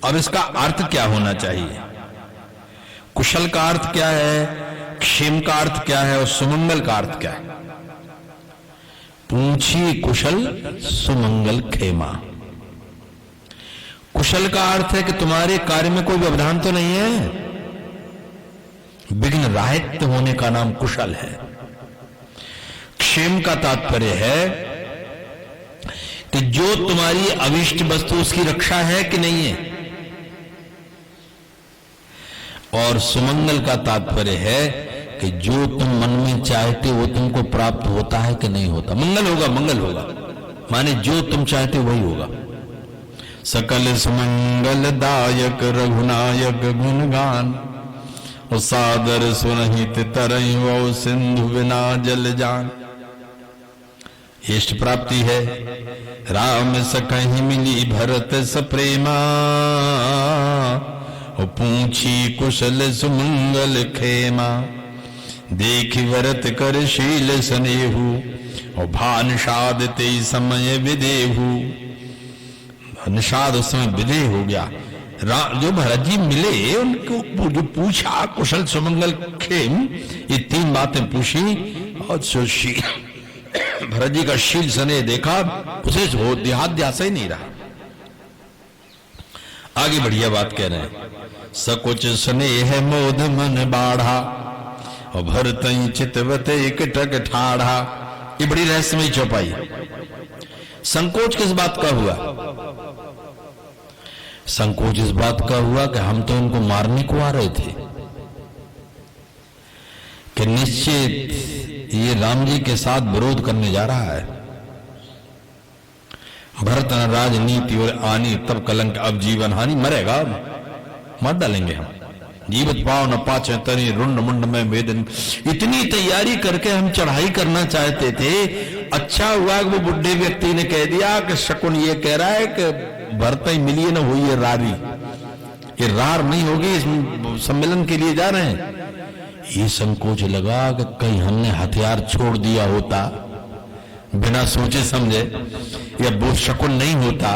अब इसका अर्थ क्या होना चाहिए, कुशल का अर्थ क्या है, क्षेम का अर्थ क्या है, और सुमंगल का अर्थ क्या है। पूछिए कुशल सुमंगल खेमा। कुशल का अर्थ है कि तुम्हारे कार्य में कोई व्यवधान तो नहीं है, विघ्न राहित होने का नाम कुशल है। क्षेम का तात्पर्य है कि जो तुम्हारी अविष्ट वस्तु उसकी रक्षा है कि नहीं है। और सुमंगल का तात्पर्य है कि जो तुम मन में चाहते हो तुमको प्राप्त होता है कि नहीं होता। मंगल होगा, मंगल होगा, माने जो तुम चाहते वही होगा। सकल सुमंगल दायक रघुनायक गुणगान, और सादर सुनहित तरई वो सिंधु बिना जल जान। इष्ट प्राप्ति है। राम सकहि मिली भरत सप्रेमा, और पूछी कुशल सुमंगल खेमा। देखि भरत कर शील स्नेहु, और भानषाद ते समय विदेहु। निषाद उस समय विदेह हो गया। जो भरत जी मिले उनको जो पूछा कुशल सुमंगल खेम, ये 3 बातें पूछी, और भरत जी का शील स्नेह देखा, उसे हो देहात ध्यास ही नहीं रहा। आगे बढ़िया बात कह रहे हैं, सकुच स्नेह मोद मन बाढ़ा और भरत चितवत एक टक ठाढ़ा। ये बड़ी रहस्यमयी चौपाई। संकोच किस बात का हुआ? संकोच इस बात का हुआ कि हम तो इनको मारने को आ रहे थे, कि निश्चित ये राम जी के साथ विरोध करने जा रहा है। भरत राजनीति और आनी तब कलंक, अब जीवन हानि, मरेगा, मर डालेंगे हम। जीवत पाव न पाचे तनी रुंड मुंड में वेदन। इतनी तैयारी करके हम चढ़ाई करना चाहते थे। अच्छा हुआ कि वो बुढ़े व्यक्ति ने कह दिया कि शकुन ये कह रहा है कि भरत ही मिलिए न हुई है रारी, ये रार नहीं होगी, इस सम्मेलन के लिए जा रहे हैं। ये संकोच लगा कि कहीं हमने हथियार छोड़ दिया होता बिना सोचे समझे, या वो शकुन नहीं होता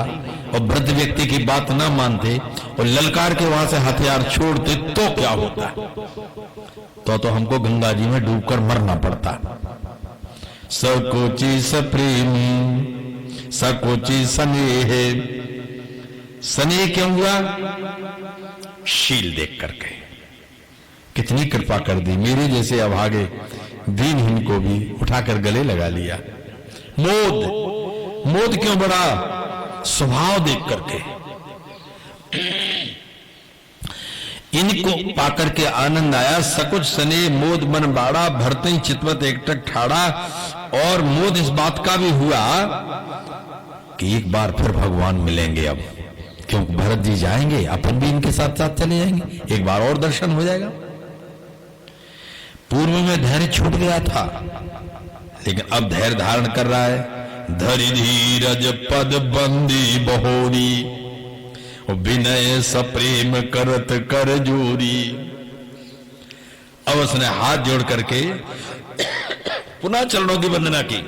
और वृद्ध व्यक्ति की बात ना मानते और ललकार के वहां से हथियार छोड़ते तो क्या होता? तो हमको गंगा जी में डूबकर मरना पड़ता। सकोची सप्रेमी सकोची स्नेह। स्नेह क्यों हुआ? शील देख करके। कितनी कृपा कर दी, मेरे जैसे अभागे दीनहीन को भी उठाकर गले लगा लिया। मोद, मोद क्यों बढ़ा? स्वभाव देख करके। इनको पाकर के आनंद आया। सकुच स्नेह मोद मन बाड़ा, भरते चितवत एकटक ठाड़ा। और मोद इस बात का भी हुआ कि एक बार फिर भगवान मिलेंगे। अब क्योंकि भरत जी जाएंगे, अपन भी इनके साथ साथ चले जाएंगे, एक बार और दर्शन हो जाएगा। पूर्व में धैर्य छूट गया था, लेकिन अब धैर्य धारण कर रहा है। धरि धीरज पद बंदी बहोरी, विनय सप्रेम करत कर जोरी। अब उसने हाथ जोड़ करके पुनः चरणों की वंदना की।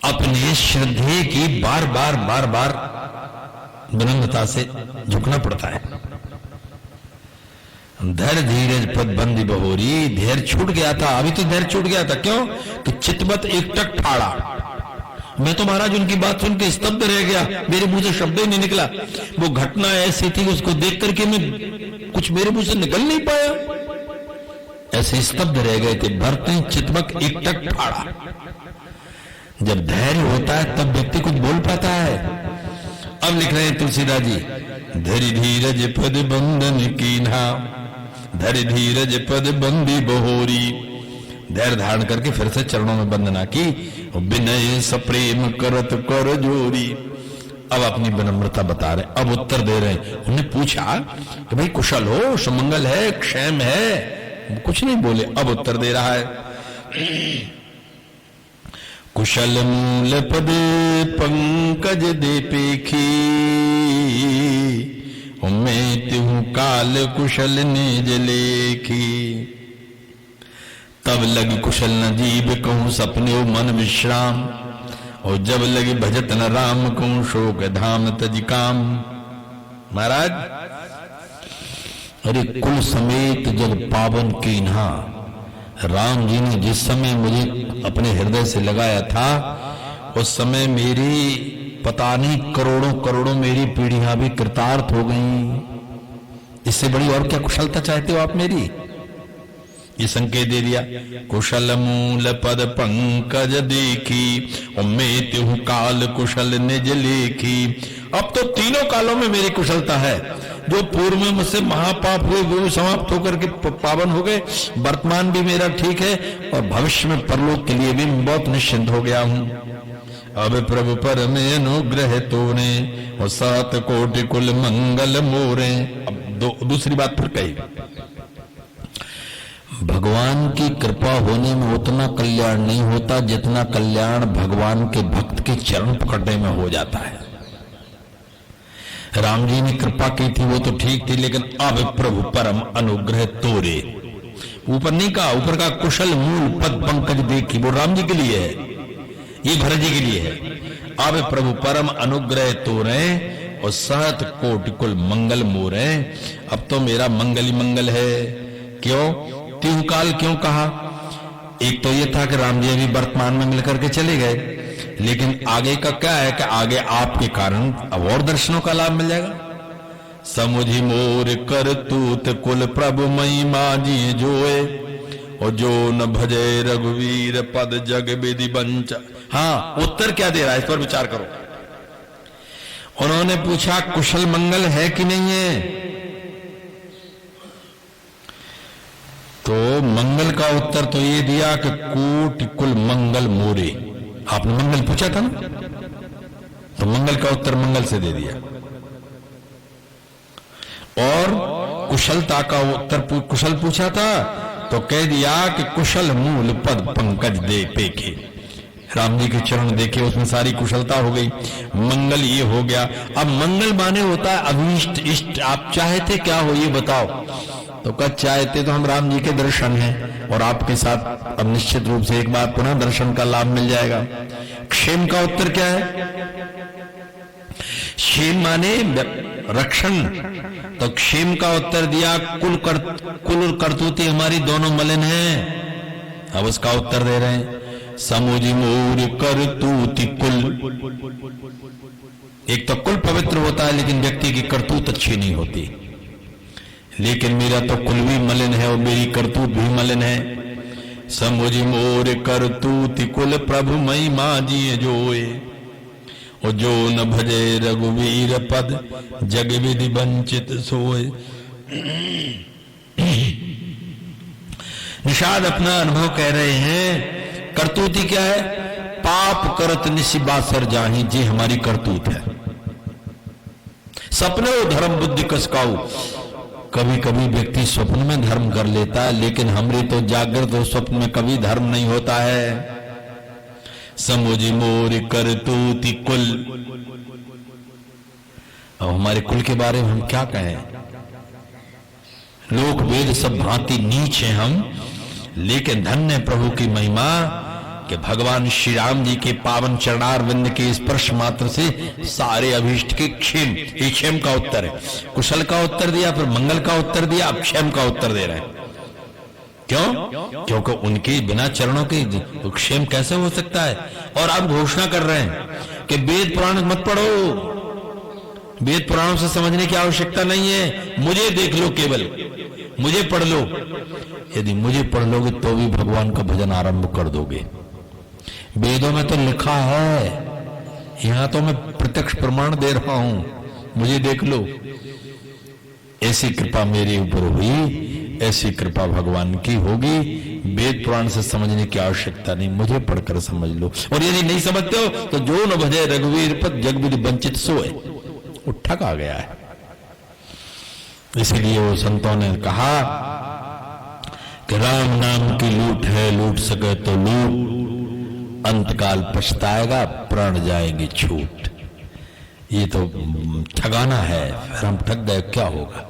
अपने श्रद्धेय की बार बार विनम्रता से झुकना पड़ता है। धैर्य धीरज पद बंदी बहोरी। धैर्य छूट गया था, अभी तो धैर्य छूट गया था। क्यों? कि चितवत एक टक ठाड़ा। मैं तो महाराज उनकी बात सुन के स्तब्ध रह गया, मेरे मुंह से शब्द ही नहीं निकला। वो घटना ऐसी थी, उसको देख करके मैं कुछ मेरे मुंह से निकल नहीं पाया, ऐसे स्तब्ध रह गए थे। भरत चितवत एक टक ठाड़ा। जब धैर्य होता है तब व्यक्ति कुछ बोल पाता है। अब लिख रहे हैं तुलसीदास जी, धरि धीरज पद बंधन कीन्हा, धरि धीरज पद बंदी बहोरी। धैर्य धारण करके फिर से चरणों में वंदना की। विनय सप्रेम करत कर जोरी। अब अपनी विनम्रता बता रहे, अब उत्तर दे रहे हैं। उन्हें पूछा कि भाई कुशल हो, सुमंगल है, क्षेम है? कुछ नहीं बोले। अब उत्तर दे रहा है, कुशल मूल पद पंकज दे पेखी, मैं तिहु काल कुशल निज लेखी। तब लगी कुशल न जीव कहूं सपने मन विश्राम, और जब लगी भजत न राम कहूं शोक धाम तज काम। महाराज, अरे कुल समेत जग पावन कीन्हा, राम जी ने जिस समय मुझे अपने हृदय से लगाया था, उस समय मेरी पता नहीं करोड़ों करोड़ों मेरी पीढ़ियां भी कृतार्थ हो गई। इससे बड़ी और क्या कुशलता चाहते हो आप मेरी? ये संकेत दे दिया, कुशल मूल पद पंकज देखी, मैं तिहु काल कुशल निज लेखी। अब तो तीनों कालों में मेरी कुशलता है। जो पूर्व में मुझसे महापाप हुए वो समाप्त होकर के पावन हो गए, वर्तमान भी मेरा ठीक है, और भविष्य में परलोक के लिए भी बहुत निश्चिंत हो गया हूं। अब प्रभु पर में अनुग्रह तोने, और 7 कोटि कुल मंगल मोरे। अब दूसरी बात फिर कही, भगवान की कृपा होने में उतना कल्याण नहीं होता जितना कल्याण भगवान के भक्त के चरण पकड़ने में हो जाता है। राम जी ने कृपा की थी वो तो ठीक थी, लेकिन अब प्रभु परम अनुग्रह तोरे। ऊपर नहीं कहा, ऊपर का कुशल मूल पद पंकज देखी, वो राम जी के लिए है, ये भरत जी के लिए है। अब प्रभु परम अनुग्रह तोरे, और 7 कोटि कुल मंगल मोरे। अब तो मेरा मंगल ही मंगल है। क्यों? तिहु काल क्यों कहा? एक तो ये था कि राम जी अभी वर्तमान में मिलकर के चले गए, लेकिन आगे का क्या है कि आगे आपके कारण अब और दर्शनों का लाभ मिल जाएगा। समुझि मोर कर तूत कुल प्रभु मई माजी जोए, और जो न भजे रघुवीर पद जग विधि बंच। हाँ, उत्तर क्या दे रहा है इस पर विचार करो। उन्होंने पूछा कुशल मंगल है कि नहीं है, तो मंगल का उत्तर तो ये दिया कि कोटि कुल मंगल मोरे। आपने मंगल पूछा था ना, तो मंगल का उत्तर मंगल से दे दिया। और कुशलता का उत्तर कुशल पूछा था तो कह दिया कि कुशल मूल पद पंकज दे पेखे। राम जी के चरण देखे, उसमें सारी कुशलता हो गई। मंगल ये हो गया। अब मंगल माने होता है अभीष्ट इष्ट। आप चाहते क्या हो ये बताओ, तो कह चाहते तो हम राम जी के दर्शन हैं, और आपके साथ अब निश्चित रूप से एक बार पुनः दर्शन का लाभ मिल जाएगा। क्षेम का उत्तर क्या है? क्षेम माने रक्षण, तो क्षेम का उत्तर दिया कुल और करतूती हमारी दोनों मलिन हैं। अब उसका उत्तर दे रहे हैं समुझि मोर करतूति कुल। एक तो कुल पवित्र होता है लेकिन व्यक्ति की करतूत अच्छी नहीं होती, लेकिन मेरा तो कुल भी मलिन है और मेरी करतूत भी मलिन है। समुझि मोर करतूति कुल प्रभु मई माजी जोए, और जो न भजे रघुवीर पद जग विधि वंचित सोए। निषाद अपना अनुभव कह रहे हैं। करतूती क्या है? पाप करत निशिबासर जाही, जी हमारी करतूत है। सपने धर्म बुद्धि कसकाऊ। कभी कभी व्यक्ति स्वप्न में धर्म कर लेता है, लेकिन हमरे तो जागृत और स्वप्न में कभी धर्म नहीं होता है। समुझि मोर करतूति कुल। अब हमारे कुल के बारे में हम क्या कहें? लोक वेद सब भांति नीच हैं हम, लेकिन धन्य प्रभु की महिमा कि भगवान श्री राम जी के पावन चरणार विंद के स्पर्श मात्र से सारे अभीष्ट के क्षेम। ये क्षेम का उत्तर है। कुशल का उत्तर दिया, फिर मंगल का उत्तर दिया, अब क्षेम का उत्तर दे रहे हैं। क्यों? क्योंकि उनके बिना चरणों के क्षेम कैसे हो सकता है। और अब घोषणा कर रहे हैं कि वेद पुराण मत पढ़ो, वेद पुराणों से समझने की आवश्यकता नहीं है, मुझे देख लो, केवल मुझे पढ़ लो। यदि मुझे पढ़ लोगे तो भी भगवान का भजन आरंभ कर दोगे। वेदों में तो लिखा है, यहां तो मैं प्रत्यक्ष प्रमाण दे रहा हूं, मुझे देख लो। ऐसी कृपा मेरे ऊपर हुई, ऐसी कृपा भगवान की होगी। वेद पुराण से समझने की आवश्यकता नहीं, मुझे पढ़कर समझ लो। और यदि नहीं समझते हो तो जो न भजे रघुवीर पद जग विधि वंचित सोए, वो ठग आ गया है। इसलिए वो संतों ने कहा कि राम नाम की लूट है, लूट सके तो लूट, अंतकाल पछताएगा, प्राण जाएंगे छूट। ये तो ठगाना है, फिर हम ठग गए, क्या होगा?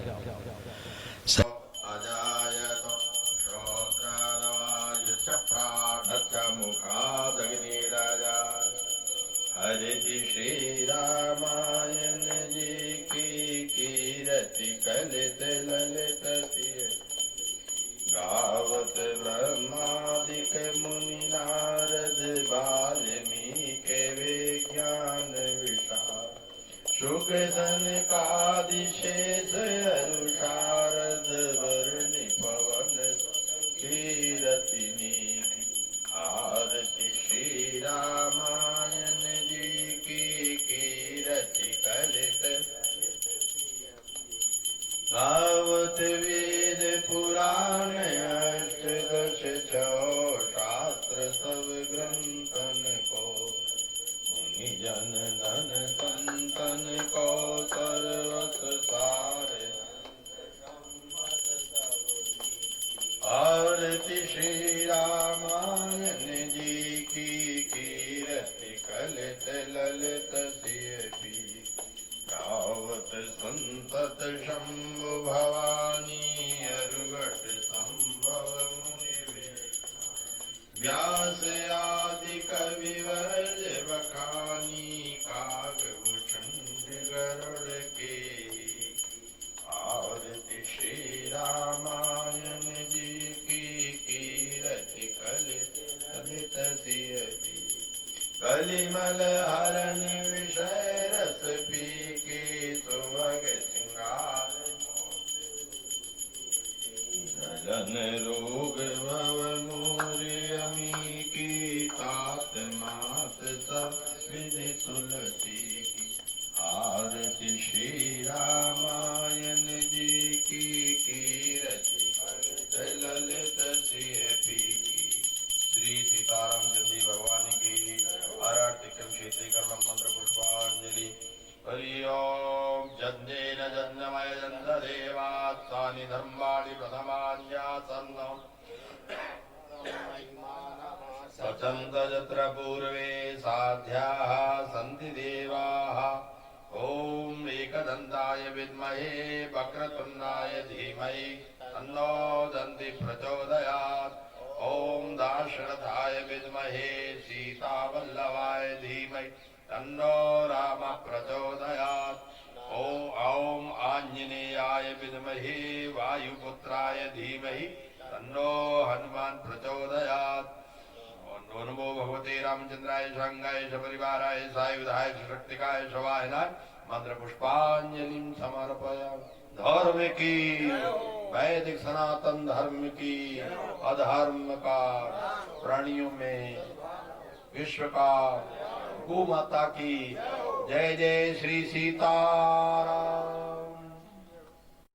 हरि श्री रामायण जी की कीरति कलित ललित गावत ब्रह्मादिक मुनि नारद वाल्मीकि विज्ञान विशाल शुक सनकादि शेष अनुशारद वर्णि पवन कीरति नीति। आरती श्री रामायण जी की कीरति कलित गावत वेद पुराण अष्टदश चौ शास्त्र सब ग्रंथन को मुनि जन धन संतन को सर्वस सार। आरती श्री रामायण जी की कीरति कलित ललित सियपी गावत संतत शंभु भवानी अरुगट संभव मुनि व्यास आदि कवि वर्ज बखानी कागभूषण गरुड़ के। आरती श्री रामायण जी की कीरति कलित सिय पी कलिमल हरण विषय रस पी की सुभग सिंगार जलन रोग भव मूर्यमी की तात मात सब विधि तुलसी की आरती श्री रामायण जी की कीरति ललित सिय पी की श्री सीताराम चंदी भगवान की आराटिकम क्षेत्री कर्म मंत्र पुष्पांजलि हरि ओम जन्नेन जन्मय जन्म देवात्सानि धर्माणि प्रथमान्यासन्नम् सचन्त यत्र पूर्वे साध्याः सन्ति देवाः ॐ एकदन्ताय विद्महे वक्रतुण्डाय धीमहि तन्नो दन्ति प्रचोदयात् ॐ दाशरथाय विद्महे सीतावल्लभाय धीमहि तन्नो रामः प्रचोदयात् ॐ आञ्जनेयाय विद्महे वायुपुत्राय धीमहि तन्नो हनुमान् प्रचोदयात् नमो भगवते रामचंद्राय शंगाय सपरिवाराय सायुधाय सुशक्तिकाय शवाहनाय मंत्र पुष्पांजलिं समर्पयामि। धर्म की वैदिक सनातन धर्म की अधर्म का प्राणियों में विश्व का गौ माता की जय जय श्री सीताराम।